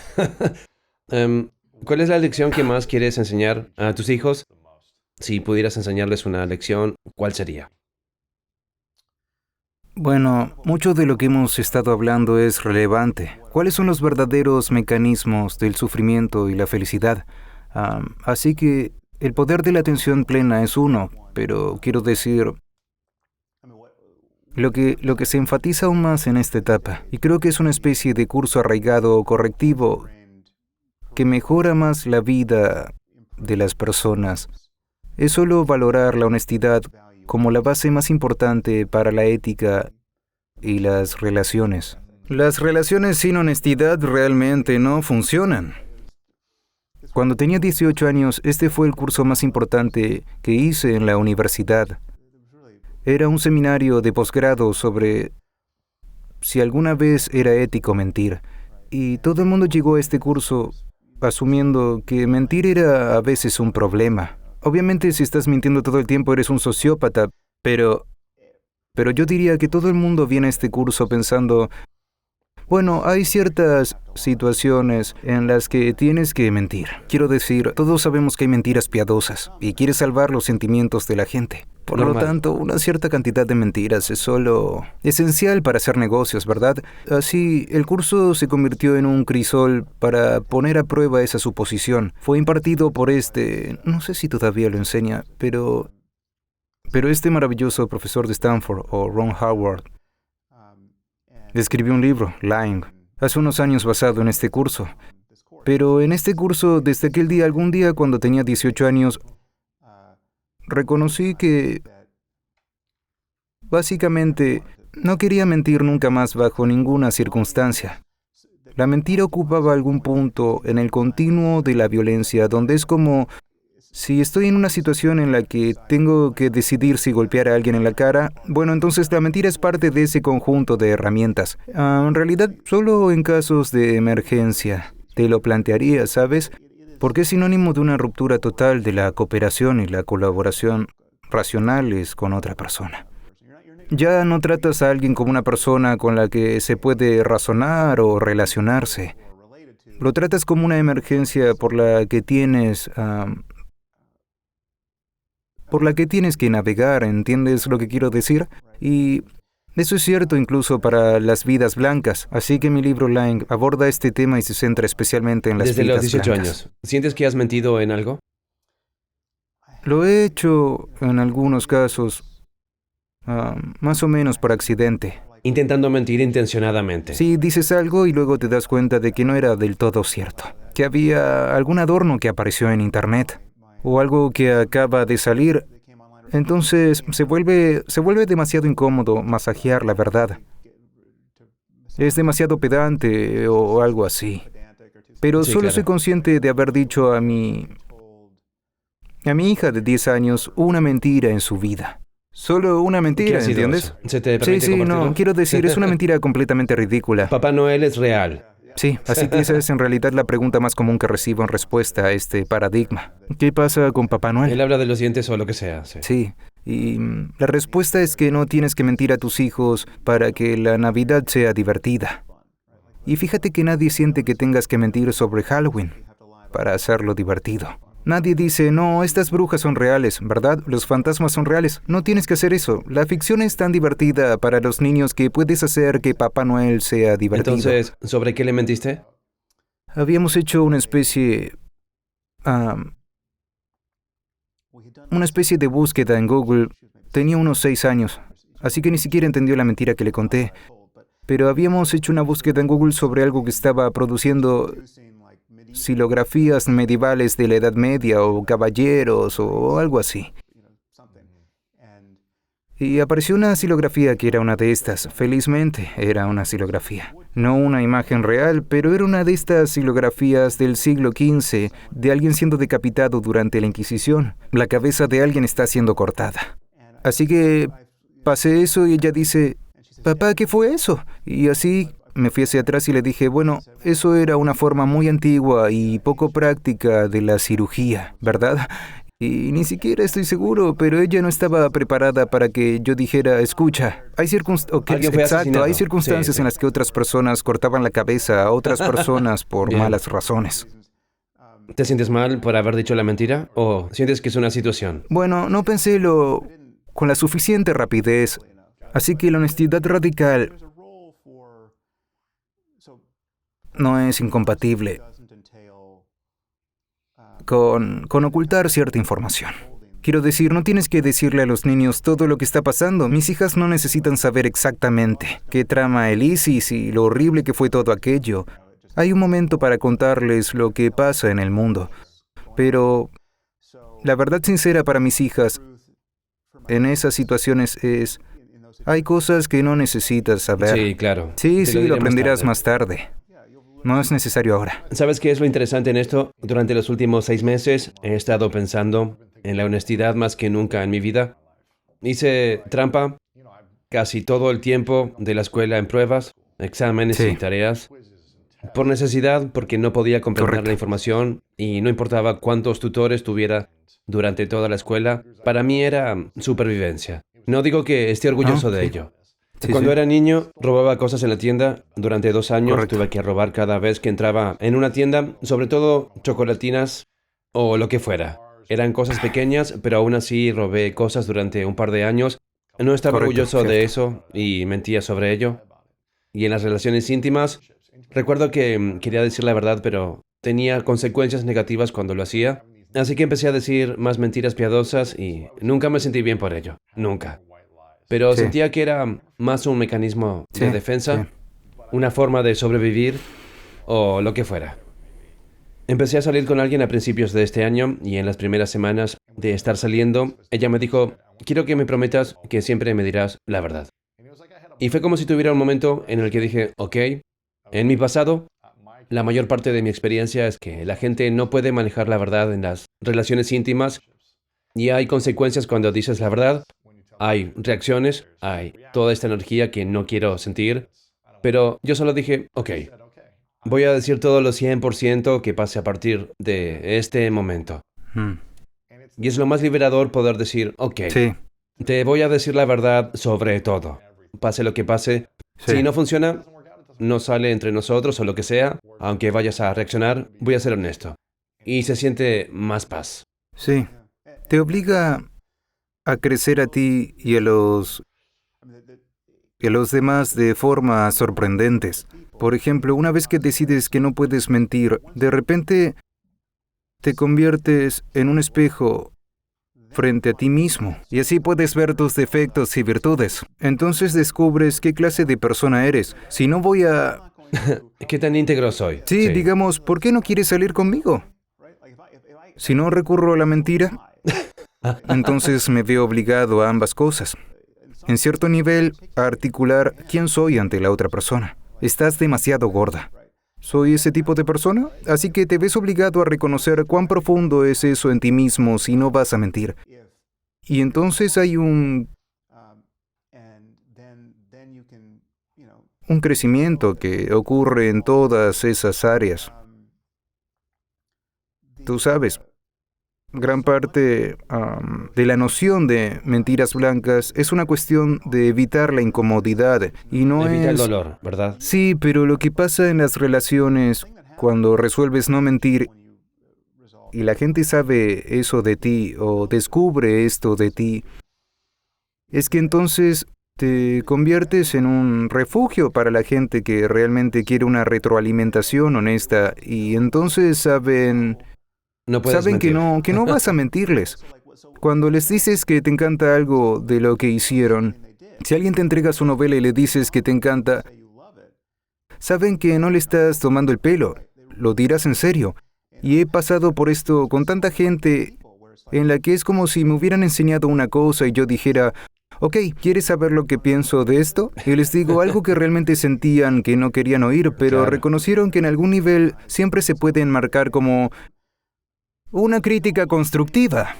¿Cuál es la lección que más quieres enseñar a tus hijos? Si pudieras enseñarles una lección, ¿cuál sería? Bueno, mucho de lo que hemos estado hablando es relevante. ¿Cuáles son los verdaderos mecanismos del sufrimiento y la felicidad? Así que el poder de la atención plena es uno, pero quiero decir, lo que se enfatiza aún más en esta etapa, y creo que es una especie de curso arraigado o correctivo que mejora más la vida de las personas, es solo valorar la honestidad como la base más importante para la ética y las relaciones. Las relaciones sin honestidad realmente no funcionan. Cuando tenía 18 años, este fue el curso más importante que hice en la universidad. Era un seminario de posgrado sobre si alguna vez era ético mentir. Y todo el mundo llegó a este curso asumiendo que mentir era a veces un problema. Obviamente, si estás mintiendo todo el tiempo, eres un sociópata, pero yo diría que todo el mundo viene a este curso pensando, bueno, hay ciertas situaciones en las que tienes que mentir. Quiero decir, todos sabemos que hay mentiras piadosas y quieres salvar los sentimientos de la gente. Por lo Normal. tanto, una cierta cantidad de mentiras es solo esencial para hacer negocios, ¿verdad? Así, el curso se convirtió en un crisol para poner a prueba esa suposición. Fue impartido por no sé si todavía lo enseña, pero este maravilloso profesor de Stanford, o Ron Howard, escribió un libro, Lying, hace unos años basado en este curso. Pero en este curso, desde aquel día, algún día cuando tenía 18 años, reconocí que básicamente no quería mentir nunca más bajo ninguna circunstancia. La mentira ocupaba algún punto en el continuo de la violencia, donde es como si estoy en una situación en la que tengo que decidir si golpear a alguien en la cara, bueno, entonces la mentira es parte de ese conjunto de herramientas. En realidad, solo en casos de emergencia te lo plantearía, ¿sabes? Porque es sinónimo de una ruptura total de la cooperación y la colaboración racionales con otra persona. ya no tratas a alguien como una persona con la que se puede razonar o relacionarse. Lo tratas como una emergencia por la que tienes que navegar, ¿entiendes lo que quiero decir? Y eso es cierto incluso para las vidas blancas. Así que mi libro Lying aborda este tema y se centra especialmente en las Desde vidas los 18 blancas. años, ¿sientes que has mentido en algo? Lo he hecho en algunos casos, más o menos por accidente. Intentando mentir intencionadamente. Sí, dices algo y luego te das cuenta de que no era del todo cierto. Que había algún adorno que apareció en internet o algo que acaba de salir. Entonces se vuelve demasiado incómodo masajear la verdad. Es demasiado pedante o algo así. Pero Sí, solo claro. soy consciente de haber dicho a mi hija de 10 años una mentira en su vida. Solo una ¿Qué mentira, ha sido ¿entiendes? eso? ¿Se te Sí, permite sí, compartirlo? no, quiero decir, es una mentira completamente ridícula. Papá Noel es real. Sí, así que esa es en realidad la pregunta más común que recibo en respuesta a este paradigma. ¿Qué pasa con Papá Él Noel? habla de los dientes o lo que sea. Sí. Sí, y la respuesta es que no tienes que mentir a tus hijos para que la Navidad sea divertida. Y fíjate que nadie siente que tengas que mentir sobre Halloween para hacerlo divertido. Nadie dice, no, estas brujas son reales, ¿verdad? Los fantasmas son reales. No tienes que hacer eso. La ficción es tan divertida para los niños que puedes hacer que Papá Noel sea divertido. Entonces, ¿sobre qué le mentiste? Habíamos hecho una especie de búsqueda en Google. Tenía unos 6 años, así que ni siquiera entendió la mentira que le conté. Pero habíamos hecho una búsqueda en Google sobre algo que estaba produciendo xilografías medievales de la Edad Media o caballeros o algo así. Y apareció una xilografía que era una de estas. Felizmente, era una xilografía. No una imagen real, pero era una de estas xilografías del siglo XV de alguien siendo decapitado durante la Inquisición. La cabeza de alguien está siendo cortada. Así que pasé eso y ella dice, papá, ¿qué fue eso? Y así me fui hacia atrás y le dije, bueno, eso era una forma muy antigua y poco práctica de la cirugía, ¿verdad? Y ni siquiera estoy seguro, pero ella no estaba preparada para que yo dijera, escucha, hay Alguien fue asesinado. hay circunstancias Sí. en las que otras personas cortaban la cabeza a otras personas por Bien. malas razones. ¿Te sientes mal por haber dicho la mentira? ¿O sientes que es una situación? Bueno, no pensé con la suficiente rapidez, así que la honestidad radical no es incompatible con ocultar cierta información. Quiero decir, no tienes que decirle a los niños todo lo que está pasando. Mis hijas no necesitan saber exactamente qué trama el ISIS y lo horrible que fue todo aquello. Hay un momento para contarles lo que pasa en el mundo. Pero la verdad sincera para mis hijas en esas situaciones es, hay cosas que no necesitas saber. Sí, claro. Sí, Te lo diré más aprenderás tarde. más tarde. No es necesario ahora. ¿Sabes qué es lo interesante en esto? Durante los últimos 6 meses he estado pensando en la honestidad más que nunca en mi vida. Hice trampa casi todo el tiempo de la escuela en pruebas, exámenes Sí. y tareas. Por necesidad, porque no podía comprender Correcto. la información y no importaba cuántos tutores tuviera durante toda la escuela, para mí era supervivencia. No digo que esté orgulloso de sí. ello. Sí, Cuando sí. era niño, robaba cosas en la tienda. Durante 2 años Correcto. tuve que robar cada vez que entraba en una tienda, sobre todo chocolatinas o lo que fuera. Eran cosas pequeñas, pero aún así robé cosas durante un par de años. No estaba Correcto, orgulloso de cierto. eso y mentía sobre ello. Y en las relaciones íntimas, recuerdo que quería decir la verdad, pero tenía consecuencias negativas cuando lo hacía. Así que empecé a decir más mentiras piadosas y nunca me sentí bien por ello. Nunca. Pero Sí. sentía que era más un mecanismo de Sí, defensa, sí. una forma de sobrevivir o lo que fuera. Empecé a salir con alguien a principios de este año y en las primeras semanas de estar saliendo, ella me dijo, quiero que me prometas que siempre me dirás la verdad. Y fue como si tuviera un momento en el que dije, ok, en mi pasado, la mayor parte de mi experiencia es que la gente no puede manejar la verdad en las relaciones íntimas y hay consecuencias cuando dices la verdad. Hay reacciones, hay toda esta energía que no quiero sentir, pero yo solo dije, ok, voy a decir todo lo 100% que pase a partir de este momento. Mm. Y es lo más liberador poder decir, ok, Sí. Te voy a decir la verdad sobre todo. Pase lo que pase. Sí. Si no funciona, no sale entre nosotros o lo que sea, aunque vayas a reaccionar, voy a ser honesto. Y se siente más paz. Sí. Te obliga a crecer a ti y a los demás de formas sorprendentes. Por ejemplo, una vez que decides que no puedes mentir, de repente te conviertes en un espejo frente a ti mismo, y así puedes ver tus defectos y virtudes. Entonces descubres qué clase de persona eres. Si no voy a... ¿Qué tan íntegro soy? Sí, digamos, ¿por qué no quieres salir conmigo? Si no recurro a la mentira, entonces me veo obligado a ambas cosas. En cierto nivel, a articular quién soy ante la otra persona. Estás demasiado gorda. ¿Soy ese tipo de persona? Así que te ves obligado a reconocer cuán profundo es eso en ti mismo si no vas a mentir. Y entonces hay un crecimiento que ocurre en todas esas áreas. Tú sabes, gran parte de la noción de mentiras blancas es una cuestión de evitar la incomodidad y no Evita el es... dolor, ¿verdad? Sí, pero lo que pasa en las relaciones cuando resuelves no mentir y la gente sabe eso de ti o descubre esto de ti, es que entonces te conviertes en un refugio para la gente que realmente quiere una retroalimentación honesta y entonces saben No puedes que mentir. no vas a mentirles. Cuando les dices que te encanta algo de lo que hicieron, si alguien te entrega su novela y le dices que te encanta, saben que no le estás tomando el pelo, lo dirás en serio. Y he pasado por esto con tanta gente en la que es como si me hubieran enseñado una cosa y yo dijera, ok, ¿quieres saber lo que pienso de esto? Y les digo algo que realmente sentían que no querían oír, pero Claro. reconocieron que en algún nivel siempre se puede enmarcar como una crítica constructiva.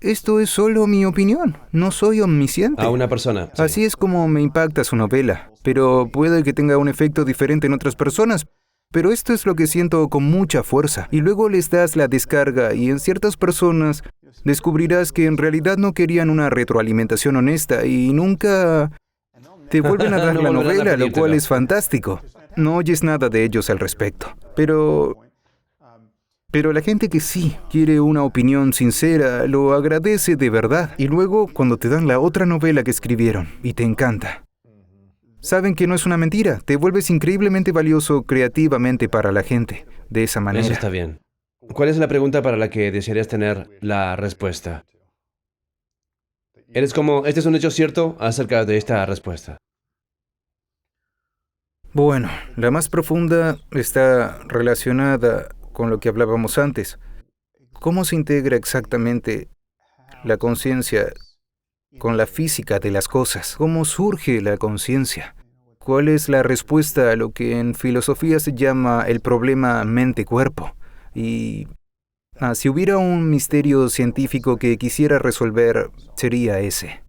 Esto es solo mi opinión, no soy omnisciente. A una persona. Sí. Así es como me impacta su novela, pero puede que tenga un efecto diferente en otras personas. Pero esto es lo que siento con mucha fuerza. Y luego les das la descarga y en ciertas personas descubrirás que en realidad no querían una retroalimentación honesta y nunca te vuelven a dar No la volverán a novela, lo pedírtelo. cual es fantástico. No oyes nada de ellos al respecto. Pero la gente que sí quiere una opinión sincera lo agradece de verdad. Y luego, cuando te dan la otra novela que escribieron y te encanta, saben que no es una mentira. Te vuelves increíblemente valioso creativamente para la gente. De esa manera. Eso está bien. ¿Cuál es la pregunta para la que desearías tener la respuesta? Eres como, este es un hecho cierto acerca de esta respuesta. Bueno, la más profunda está relacionada con lo que hablábamos antes. ¿Cómo se integra exactamente la conciencia con la física de las cosas? ¿Cómo surge la conciencia? ¿Cuál es la respuesta a lo que en filosofía se llama el problema mente-cuerpo? Y si hubiera un misterio científico que quisiera resolver, sería ese.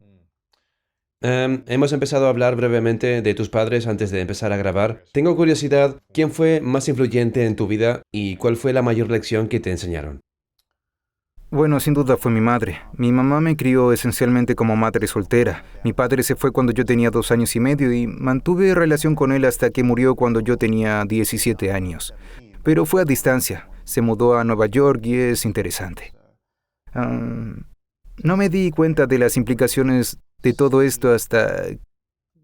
Hemos empezado a hablar brevemente de tus padres antes de empezar a grabar. Tengo curiosidad, ¿quién fue más influyente en tu vida y cuál fue la mayor lección que te enseñaron? Bueno, sin duda fue mi madre. Mi mamá me crió esencialmente como madre soltera. Mi padre se fue cuando yo tenía 2 años y medio y mantuve relación con él hasta que murió cuando yo tenía 17 años. Pero fue a distancia. Se mudó a Nueva York y es interesante. No me di cuenta de las implicaciones de todo esto hasta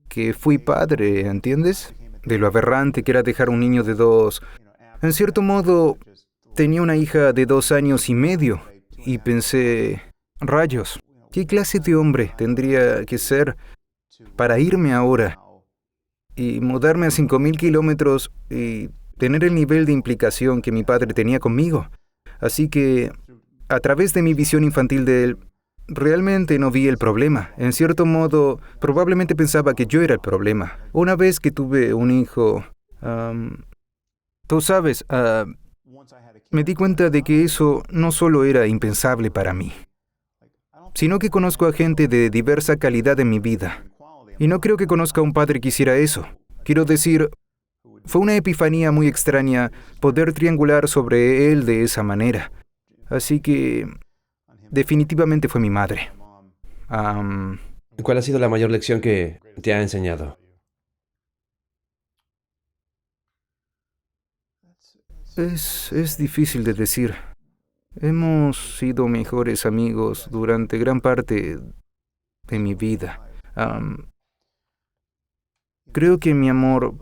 que fui padre, ¿entiendes? De lo aberrante que era dejar un niño de 2. En cierto modo, tenía una hija de 2 años y medio y pensé, rayos, ¿qué clase de hombre tendría que ser para irme ahora y mudarme a 5,000 kilómetros y tener el nivel de implicación que mi padre tenía conmigo? Así que, a través de mi visión infantil de él, realmente no vi el problema. En cierto modo, probablemente pensaba que yo era el problema. Una vez que tuve un hijo, tú sabes, me di cuenta de que eso no solo era impensable para mí, sino que conozco a gente de diversa calidad en mi vida. Y no creo que conozca a un padre que hiciera eso. Quiero decir, fue una epifanía muy extraña poder triangular sobre él de esa manera. Así que definitivamente fue mi madre. ¿Cuál ha sido la mayor lección que te ha enseñado? Es difícil de decir. Hemos sido mejores amigos durante gran parte de mi vida. Creo que mi amor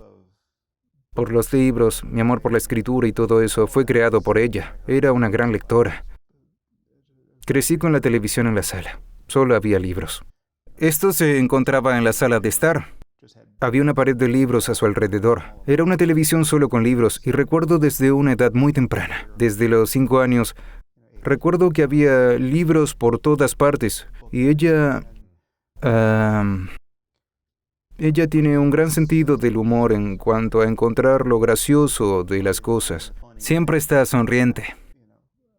por los libros, mi amor por la escritura y todo eso fue creado por ella. Era una gran lectora. Crecí con la televisión en la sala. Solo había libros. Esto se encontraba en la sala de estar. Había una pared de libros a su alrededor. Era una televisión solo con libros y recuerdo desde una edad muy temprana, desde los 5 años, recuerdo que había libros por todas partes y ella tiene un gran sentido del humor en cuanto a encontrar lo gracioso de las cosas. Siempre está sonriente.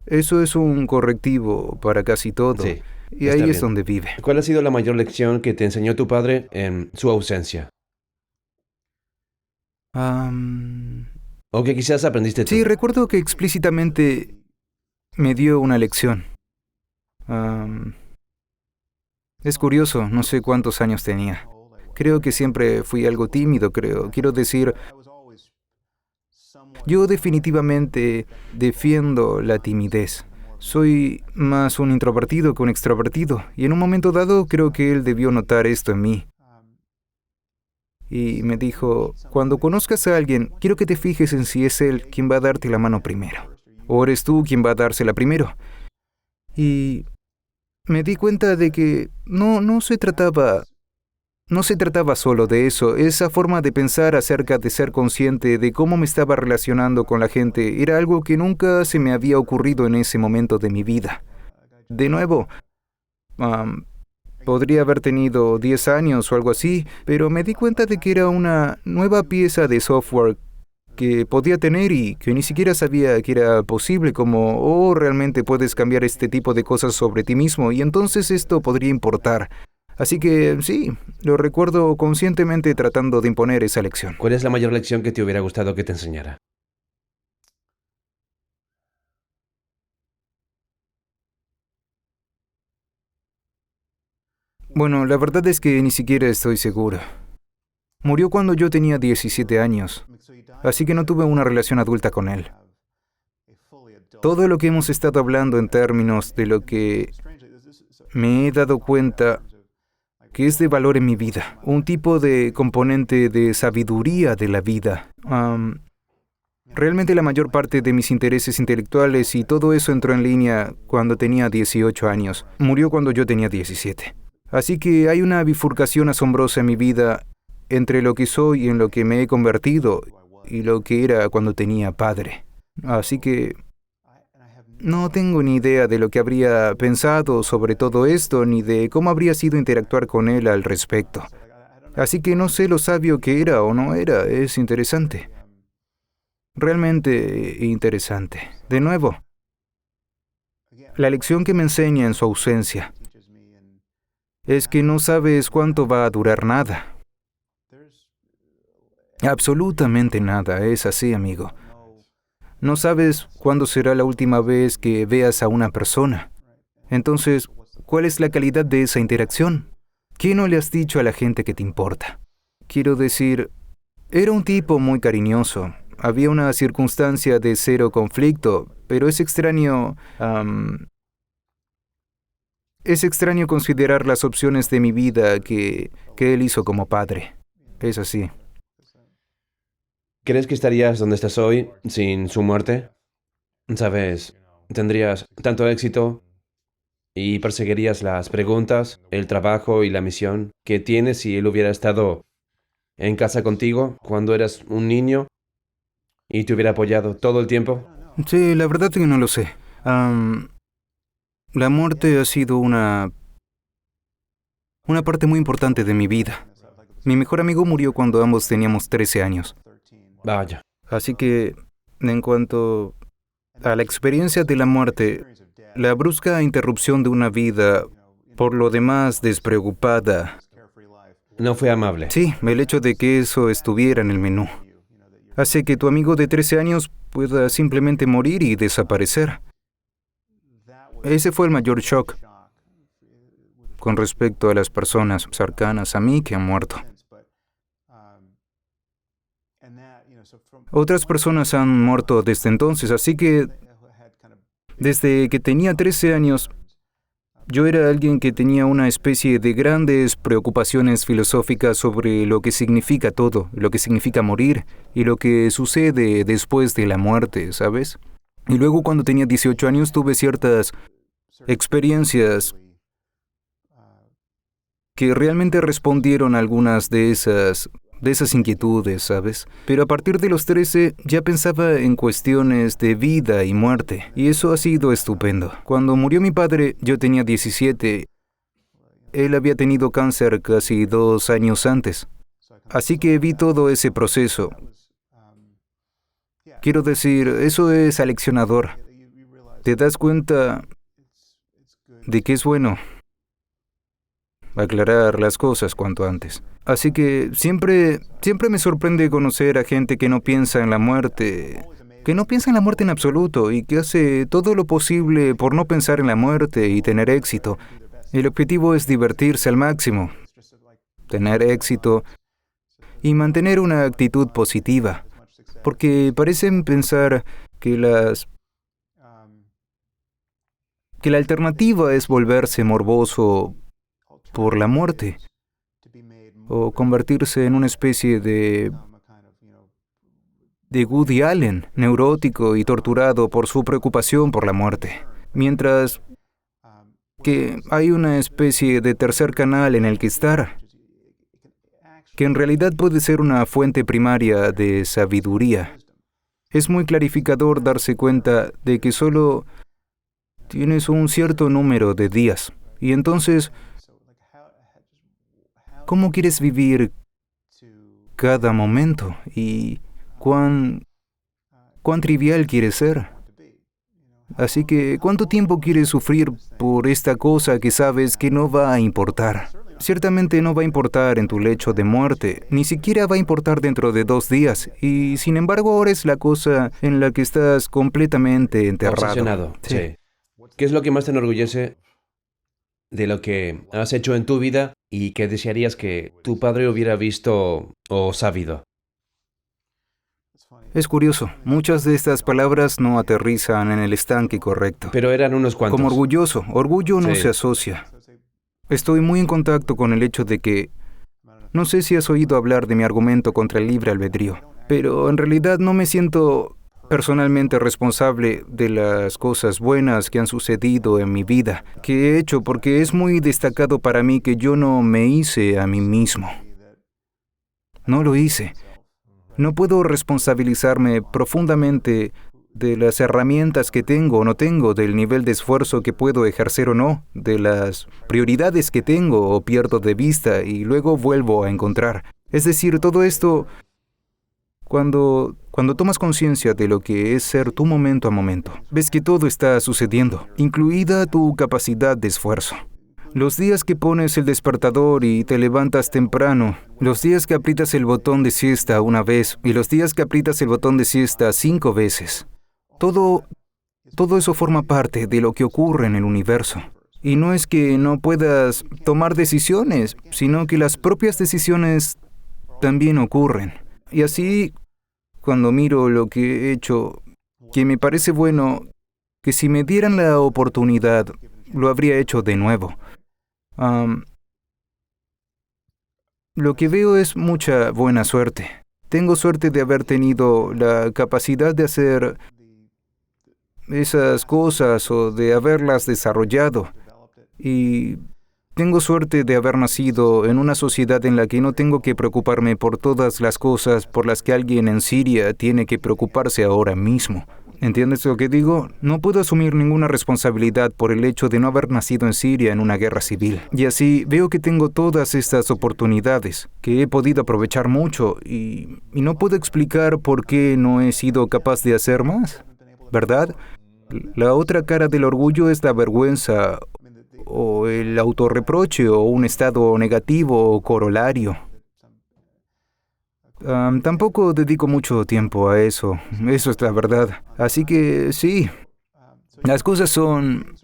Eso es un correctivo para casi todo. Sí, Y está ahí es bien. donde vive. ¿Cuál ha sido la mayor lección que te enseñó tu padre en su ausencia? O que quizás aprendiste tú. Sí, recuerdo que explícitamente me dio una lección. Es curioso, no sé cuántos años tenía. Creo que siempre fui algo tímido, creo. Quiero decir, yo definitivamente defiendo la timidez. Soy más un introvertido que un extrovertido, y en un momento dado creo que él debió notar esto en mí. Y me dijo, cuando conozcas a alguien, quiero que te fijes en si es él quien va a darte la mano primero, o eres tú quien va a dársela primero. Y me di cuenta de que no se trataba solo de eso. Esa forma de pensar acerca de ser consciente de cómo me estaba relacionando con la gente era algo que nunca se me había ocurrido en ese momento de mi vida. De nuevo, podría haber tenido 10 años o algo así, pero me di cuenta de que era una nueva pieza de software que podía tener y que ni siquiera sabía que era posible, como, realmente puedes cambiar este tipo de cosas sobre ti mismo y entonces esto podría importar. Así que sí, lo recuerdo conscientemente tratando de imponer esa lección. ¿Cuál es la mayor lección que te hubiera gustado que te enseñara? Bueno, la verdad es que ni siquiera estoy seguro. Murió cuando yo tenía 17 años, así que no tuve una relación adulta con él. Todo lo que hemos estado hablando en términos de lo que me he dado cuenta que es de valor en mi vida, un tipo de componente de sabiduría de la vida. Realmente la mayor parte de mis intereses intelectuales y todo eso entró en línea cuando tenía 18 años. Murió cuando yo tenía 17. Así que hay una bifurcación asombrosa en mi vida entre lo que soy y en lo que me he convertido y lo que era cuando tenía padre. Así que no tengo ni idea de lo que habría pensado sobre todo esto, ni de cómo habría sido interactuar con él al respecto. Así que no sé lo sabio que era o no era. Es interesante. Realmente interesante. De nuevo, la lección que me enseña en su ausencia es que no sabes cuánto va a durar nada. Absolutamente nada. Es así, amigo. No sabes cuándo será la última vez que veas a una persona. Entonces, ¿cuál es la calidad de esa interacción? ¿Qué no le has dicho a la gente que te importa? Quiero decir, era un tipo muy cariñoso. Había una circunstancia de cero conflicto, pero es extraño considerar las opciones de mi vida que él hizo como padre. Es así. ¿Crees que estarías donde estás hoy sin su muerte? ¿Sabes? Tendrías tanto éxito y perseguirías las preguntas, el trabajo y la misión que tienes si él hubiera estado en casa contigo cuando eras un niño y te hubiera apoyado todo el tiempo. Sí, la verdad que no lo sé. La muerte ha sido una parte muy importante de mi vida. Mi mejor amigo murió cuando ambos teníamos 13 años. Vaya. Así que, en cuanto a la experiencia de la muerte, la brusca interrupción de una vida, por lo demás despreocupada. No fue amable. Sí, el hecho de que eso estuviera en el menú hace que tu amigo de 13 años pueda simplemente morir y desaparecer. Ese fue el mayor shock. con respecto a las personas cercanas a mí que han muerto. Otras personas han muerto desde entonces, así que desde que tenía 13 años, yo era alguien que tenía una especie de grandes preocupaciones filosóficas sobre lo que significa todo, lo que significa morir y lo que sucede después de la muerte, ¿sabes? Y luego cuando tenía 18 años tuve ciertas experiencias que realmente respondieron a algunas de esas inquietudes, ¿sabes? Pero a partir de los 13 ya pensaba en cuestiones de vida y muerte, y eso ha sido estupendo. Cuando murió mi padre, yo tenía 17. Él había tenido cáncer casi 2 años antes. Así que vi todo ese proceso. Quiero decir, eso es aleccionador. Te das cuenta de que es bueno aclarar las cosas cuanto antes. Así que siempre me sorprende conocer a gente que no piensa en la muerte, en absoluto y que hace todo lo posible por no pensar en la muerte y tener éxito. El objetivo es divertirse al máximo, tener éxito y mantener una actitud positiva, porque parecen pensar que la alternativa es volverse morboso por la muerte, o convertirse en una especie de Woody Allen, neurótico y torturado por su preocupación por la muerte. Mientras que hay una especie de tercer canal en el que estar, que en realidad puede ser una fuente primaria de sabiduría. Es muy clarificador darse cuenta de que solo tienes un cierto número de días, y entonces ¿cómo quieres vivir cada momento? ¿Y cuán trivial quieres ser? Así que, ¿cuánto tiempo quieres sufrir por esta cosa que sabes que no va a importar? Ciertamente no va a importar en tu lecho de muerte, ni siquiera va a importar dentro de 2 días, y sin embargo ahora es la cosa en la que estás completamente enterrado. Obsesionado, sí. ¿Qué es lo que más te enorgullece de lo que has hecho en tu vida y que desearías que tu padre hubiera visto o sabido? Es curioso, muchas de estas palabras no aterrizan en el estanque correcto. Pero eran unos cuantos. Como orgulloso, orgullo no Sí. se asocia. Estoy muy en contacto con el hecho de que, no sé si has oído hablar de mi argumento contra el libre albedrío, pero en realidad no me siento personalmente responsable de las cosas buenas que han sucedido en mi vida, que he hecho, porque es muy destacado para mí que yo no me hice a mí mismo. No lo hice. No puedo responsabilizarme profundamente de las herramientas que tengo o no tengo, del nivel de esfuerzo que puedo ejercer o no, de las prioridades que tengo o pierdo de vista y luego vuelvo a encontrar. Es decir, todo esto, cuando tomas conciencia de lo que es ser tu momento a momento, ves que todo está sucediendo, incluida tu capacidad de esfuerzo. Los días que pones el despertador y te levantas temprano, los días que aprietas el botón de siesta una vez y los días que aprietas el botón de siesta 5 veces, todo eso forma parte de lo que ocurre en el universo. Y no es que no puedas tomar decisiones, sino que las propias decisiones también ocurren. Y así, cuando miro lo que he hecho, que me parece bueno, que si me dieran la oportunidad, lo habría hecho de nuevo. Lo que veo es mucha buena suerte. Tengo suerte de haber tenido la capacidad de hacer esas cosas o de haberlas desarrollado. Y tengo suerte de haber nacido en una sociedad en la que no tengo que preocuparme por todas las cosas por las que alguien en Siria tiene que preocuparse ahora mismo. ¿Entiendes lo que digo? No puedo asumir ninguna responsabilidad por el hecho de no haber nacido en Siria en una guerra civil. Y así veo que tengo todas estas oportunidades, que he podido aprovechar mucho y no puedo explicar por qué no he sido capaz de hacer más, ¿verdad? La otra cara del orgullo es la vergüenza o el autorreproche o un estado negativo o corolario. Tampoco dedico mucho tiempo a eso es la verdad. Así que sí, las cosas son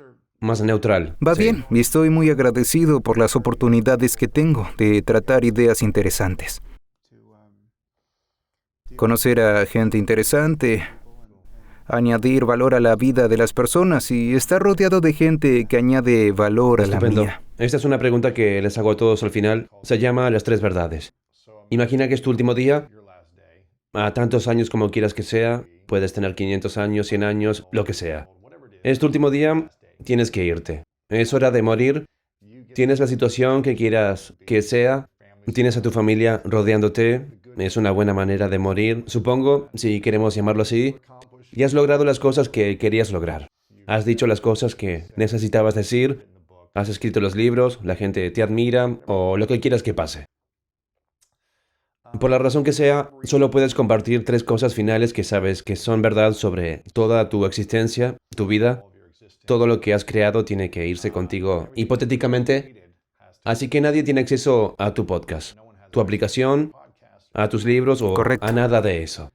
más neutral. Va Sí. bien, y estoy muy agradecido por las oportunidades que tengo de tratar ideas interesantes. Conocer a gente interesante, añadir valor a la vida de las personas y estar rodeado de gente que añade valor a la Estupendo. mía. Esta es una pregunta que les hago a todos al final. Se llama las 3 verdades. Imagina que es tu último día, a tantos años como quieras que sea, puedes tener 500 años, 100 años, lo que sea. Es tu último día, tienes que irte. Es hora de morir, tienes la situación que quieras que sea, tienes a tu familia rodeándote, es una buena manera de morir, supongo, si queremos llamarlo así, y has logrado las cosas que querías lograr. Has dicho las cosas que necesitabas decir, has escrito los libros, la gente te admira, o lo que quieras que pase. Por la razón que sea, solo puedes compartir 3 cosas finales que sabes que son verdad sobre toda tu existencia, tu vida. Todo lo que has creado tiene que irse contigo hipotéticamente, así que nadie tiene acceso a tu podcast, tu aplicación, a tus libros o Correcto. a nada de eso.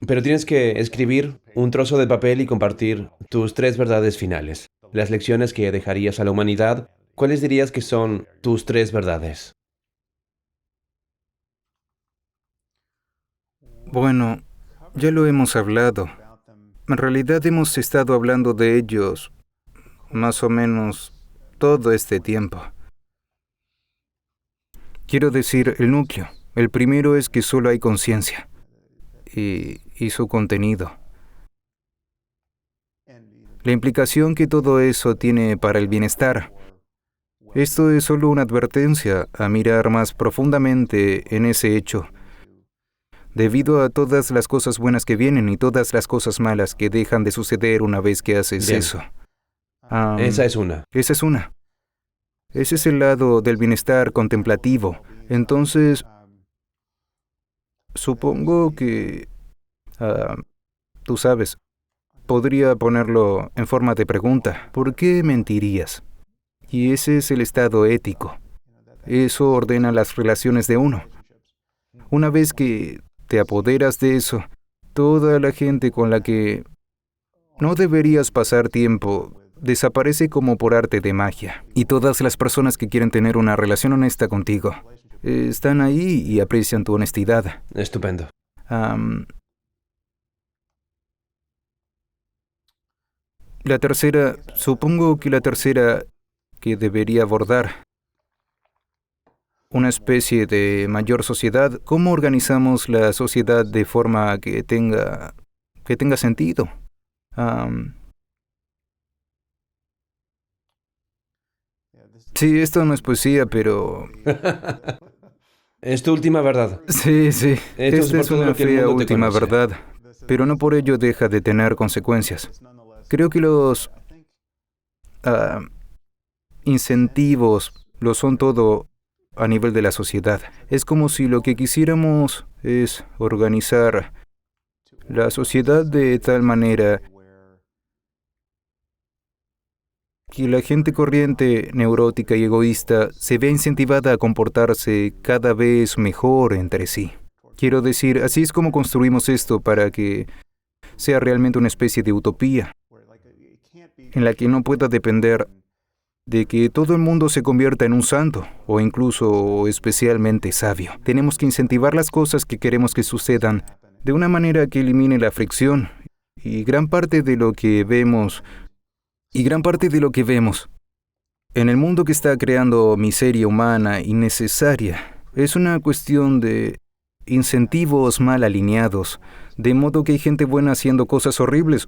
Pero tienes que escribir un trozo de papel y compartir tus 3 verdades finales, las lecciones que dejarías a la humanidad. ¿Cuáles dirías que son tus 3 verdades? Bueno, ya lo hemos hablado. En realidad hemos estado hablando de ellos más o menos todo este tiempo. Quiero decir, el núcleo. El primero es que solo hay conciencia y su contenido. La implicación que todo eso tiene para el bienestar. Esto es solo una advertencia a mirar más profundamente en ese hecho, debido a todas las cosas buenas que vienen y todas las cosas malas que dejan de suceder una vez que haces Bien. eso. Esa es una. Esa es una. Ese es el lado del bienestar contemplativo. Entonces, supongo que, tú sabes, podría ponerlo en forma de pregunta. ¿Por qué mentirías? Y ese es el estado ético. Eso ordena las relaciones de uno. Una vez que te apoderas de eso, toda la gente con la que no deberías pasar tiempo desaparece como por arte de magia. Y todas las personas que quieren tener una relación honesta contigo están ahí y aprecian tu honestidad. Estupendo. La tercera, supongo que la tercera que debería abordar, una especie de mayor sociedad. ¿Cómo organizamos la sociedad de forma que tenga sentido? Sí, esto no es poesía, pero Es tu última verdad. sí. Esto es Esta por es todo una lo que el fea mundo te última conoce. verdad, pero no por ello deja de tener consecuencias. Creo que los incentivos lo son todo a nivel de la sociedad. Es como si lo que quisiéramos es organizar la sociedad de tal manera que la gente corriente, neurótica y egoísta se vea incentivada a comportarse cada vez mejor entre sí. Quiero decir, así es como construimos esto para que sea realmente una especie de utopía, en la que no pueda depender de que todo el mundo se convierta en un santo, o incluso especialmente sabio. Tenemos que incentivar las cosas que queremos que sucedan de una manera que elimine la fricción, y gran parte de lo que vemos en el mundo que está creando miseria humana innecesaria es una cuestión de incentivos mal alineados, de modo que hay gente buena haciendo cosas horribles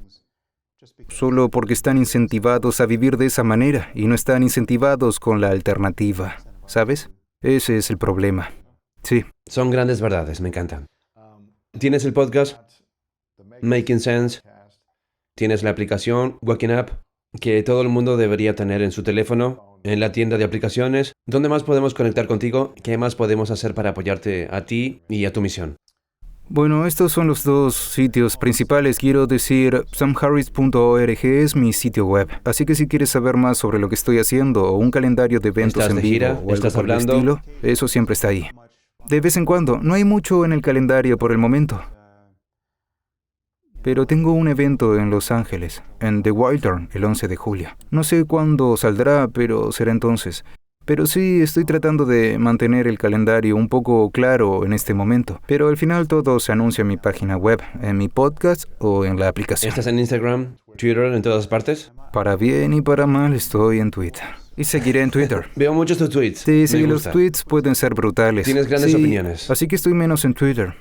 solo porque están incentivados a vivir de esa manera y no están incentivados con la alternativa, ¿sabes? Ese es el problema. Sí. Son grandes verdades, me encantan. Tienes el podcast Making Sense, tienes la aplicación Waking Up, que todo el mundo debería tener en su teléfono, en la tienda de aplicaciones. ¿Dónde más podemos conectar contigo? ¿Qué más podemos hacer para apoyarte a ti y a tu misión? Bueno, estos son los dos sitios principales. Quiero decir, samharris.org es mi sitio web. Así que si quieres saber más sobre lo que estoy haciendo o un calendario de eventos ¿Estás en de vivo gira? o algo ¿Estás por el hablando? estilo, eso siempre está ahí. De vez en cuando. No hay mucho en el calendario por el momento. Pero tengo un evento en Los Ángeles, en The Wildern, el 11 de julio. No sé cuándo saldrá, pero será entonces. Pero sí, estoy tratando de mantener el calendario un poco claro en este momento. Pero al final todo se anuncia en mi página web, en mi podcast o en la aplicación. ¿Estás en Instagram, Twitter, en todas partes? Para bien y para mal estoy en Twitter. Y seguiré en Twitter. Veo muchos tus tweets. Sí, Me los gusta. tweets pueden ser brutales. Tienes grandes Sí, opiniones. Así que estoy menos en Twitter.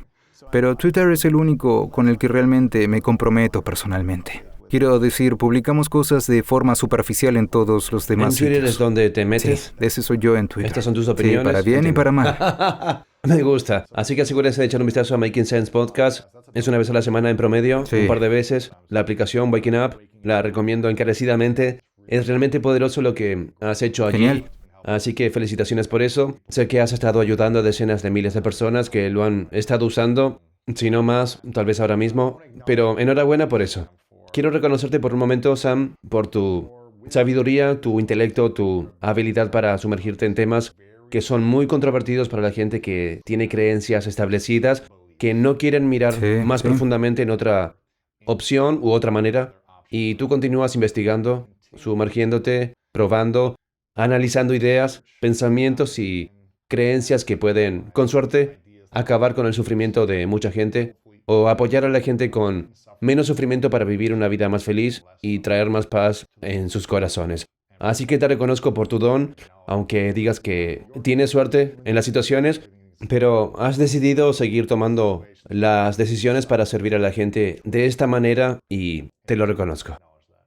Pero Twitter es el único con el que realmente me comprometo personalmente. Quiero decir, publicamos cosas de forma superficial en todos los ¿En demás Twitter sitios. es donde te Sí, metes? ese soy yo en Twitter. Estas son tus Sí, opiniones. para bien y Entiendo. para mal. Me gusta. Así que asegúrese de echar un vistazo a Making Sense Podcast. Es una vez a la semana en promedio, Sí. un par de veces. La aplicación Waking Up la recomiendo encarecidamente. Es realmente poderoso lo que has hecho allí. Genial. Así que felicitaciones por eso. Sé que has estado ayudando a decenas de miles de personas que lo han estado usando, si no más, tal vez ahora mismo. Pero enhorabuena por eso. Quiero reconocerte por un momento, Sam, por tu sabiduría, tu intelecto, tu habilidad para sumergirte en temas que son muy controvertidos para la gente que tiene creencias establecidas, que no quieren mirar Sí, más sí. profundamente en otra opción u otra manera. Y tú continúas investigando, sumergiéndote, probando, analizando ideas, pensamientos y creencias que pueden, con suerte, acabar con el sufrimiento de mucha gente o apoyar a la gente con menos sufrimiento para vivir una vida más feliz y traer más paz en sus corazones. Así que te reconozco por tu don, aunque digas que tienes suerte en las situaciones, pero has decidido seguir tomando las decisiones para servir a la gente de esta manera y te lo reconozco.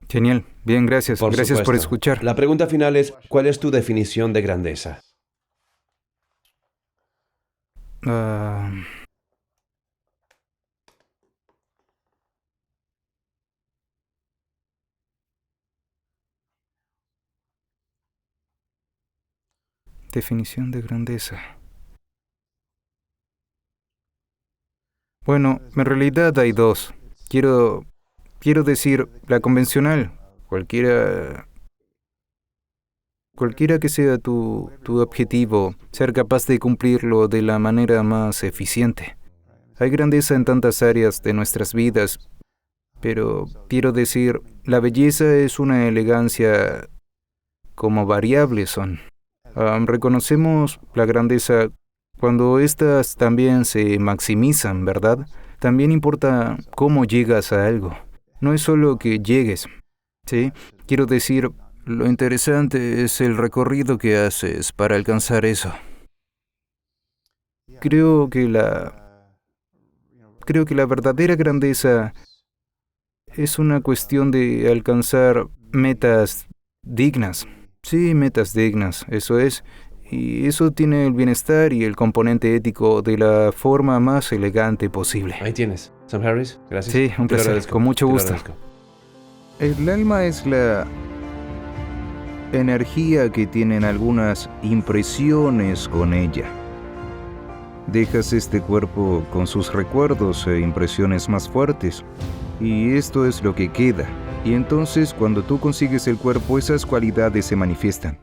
Genial. Bien, gracias. Gracias por supuesto. escuchar. La pregunta final es, ¿cuál es tu definición de grandeza? Ah, definición de grandeza. Bueno, en realidad hay dos. Quiero decir, la convencional. Cualquiera que sea tu objetivo, ser capaz de cumplirlo de la manera más eficiente. Hay grandeza en tantas áreas de nuestras vidas, pero quiero decir, la belleza es una elegancia como variables son. Reconocemos la grandeza cuando éstas también se maximizan, ¿verdad? También importa cómo llegas a algo. No es solo que llegues, ¿sí? Quiero decir, lo interesante es el recorrido que haces para alcanzar eso. Creo que la verdadera grandeza es una cuestión de alcanzar metas dignas. Sí, metas dignas, eso es. Y eso tiene el bienestar y el componente ético de la forma más elegante posible. Ahí tienes. Sam Harris, gracias. Sí, un Te lo placer, agradezco, con mucho te lo gusto. agradezco. El alma es la energía que tienen algunas impresiones con ella. Dejas este cuerpo con sus recuerdos e impresiones más fuertes, y esto es lo que queda. Y entonces, cuando tú consigues el cuerpo, esas cualidades se manifiestan.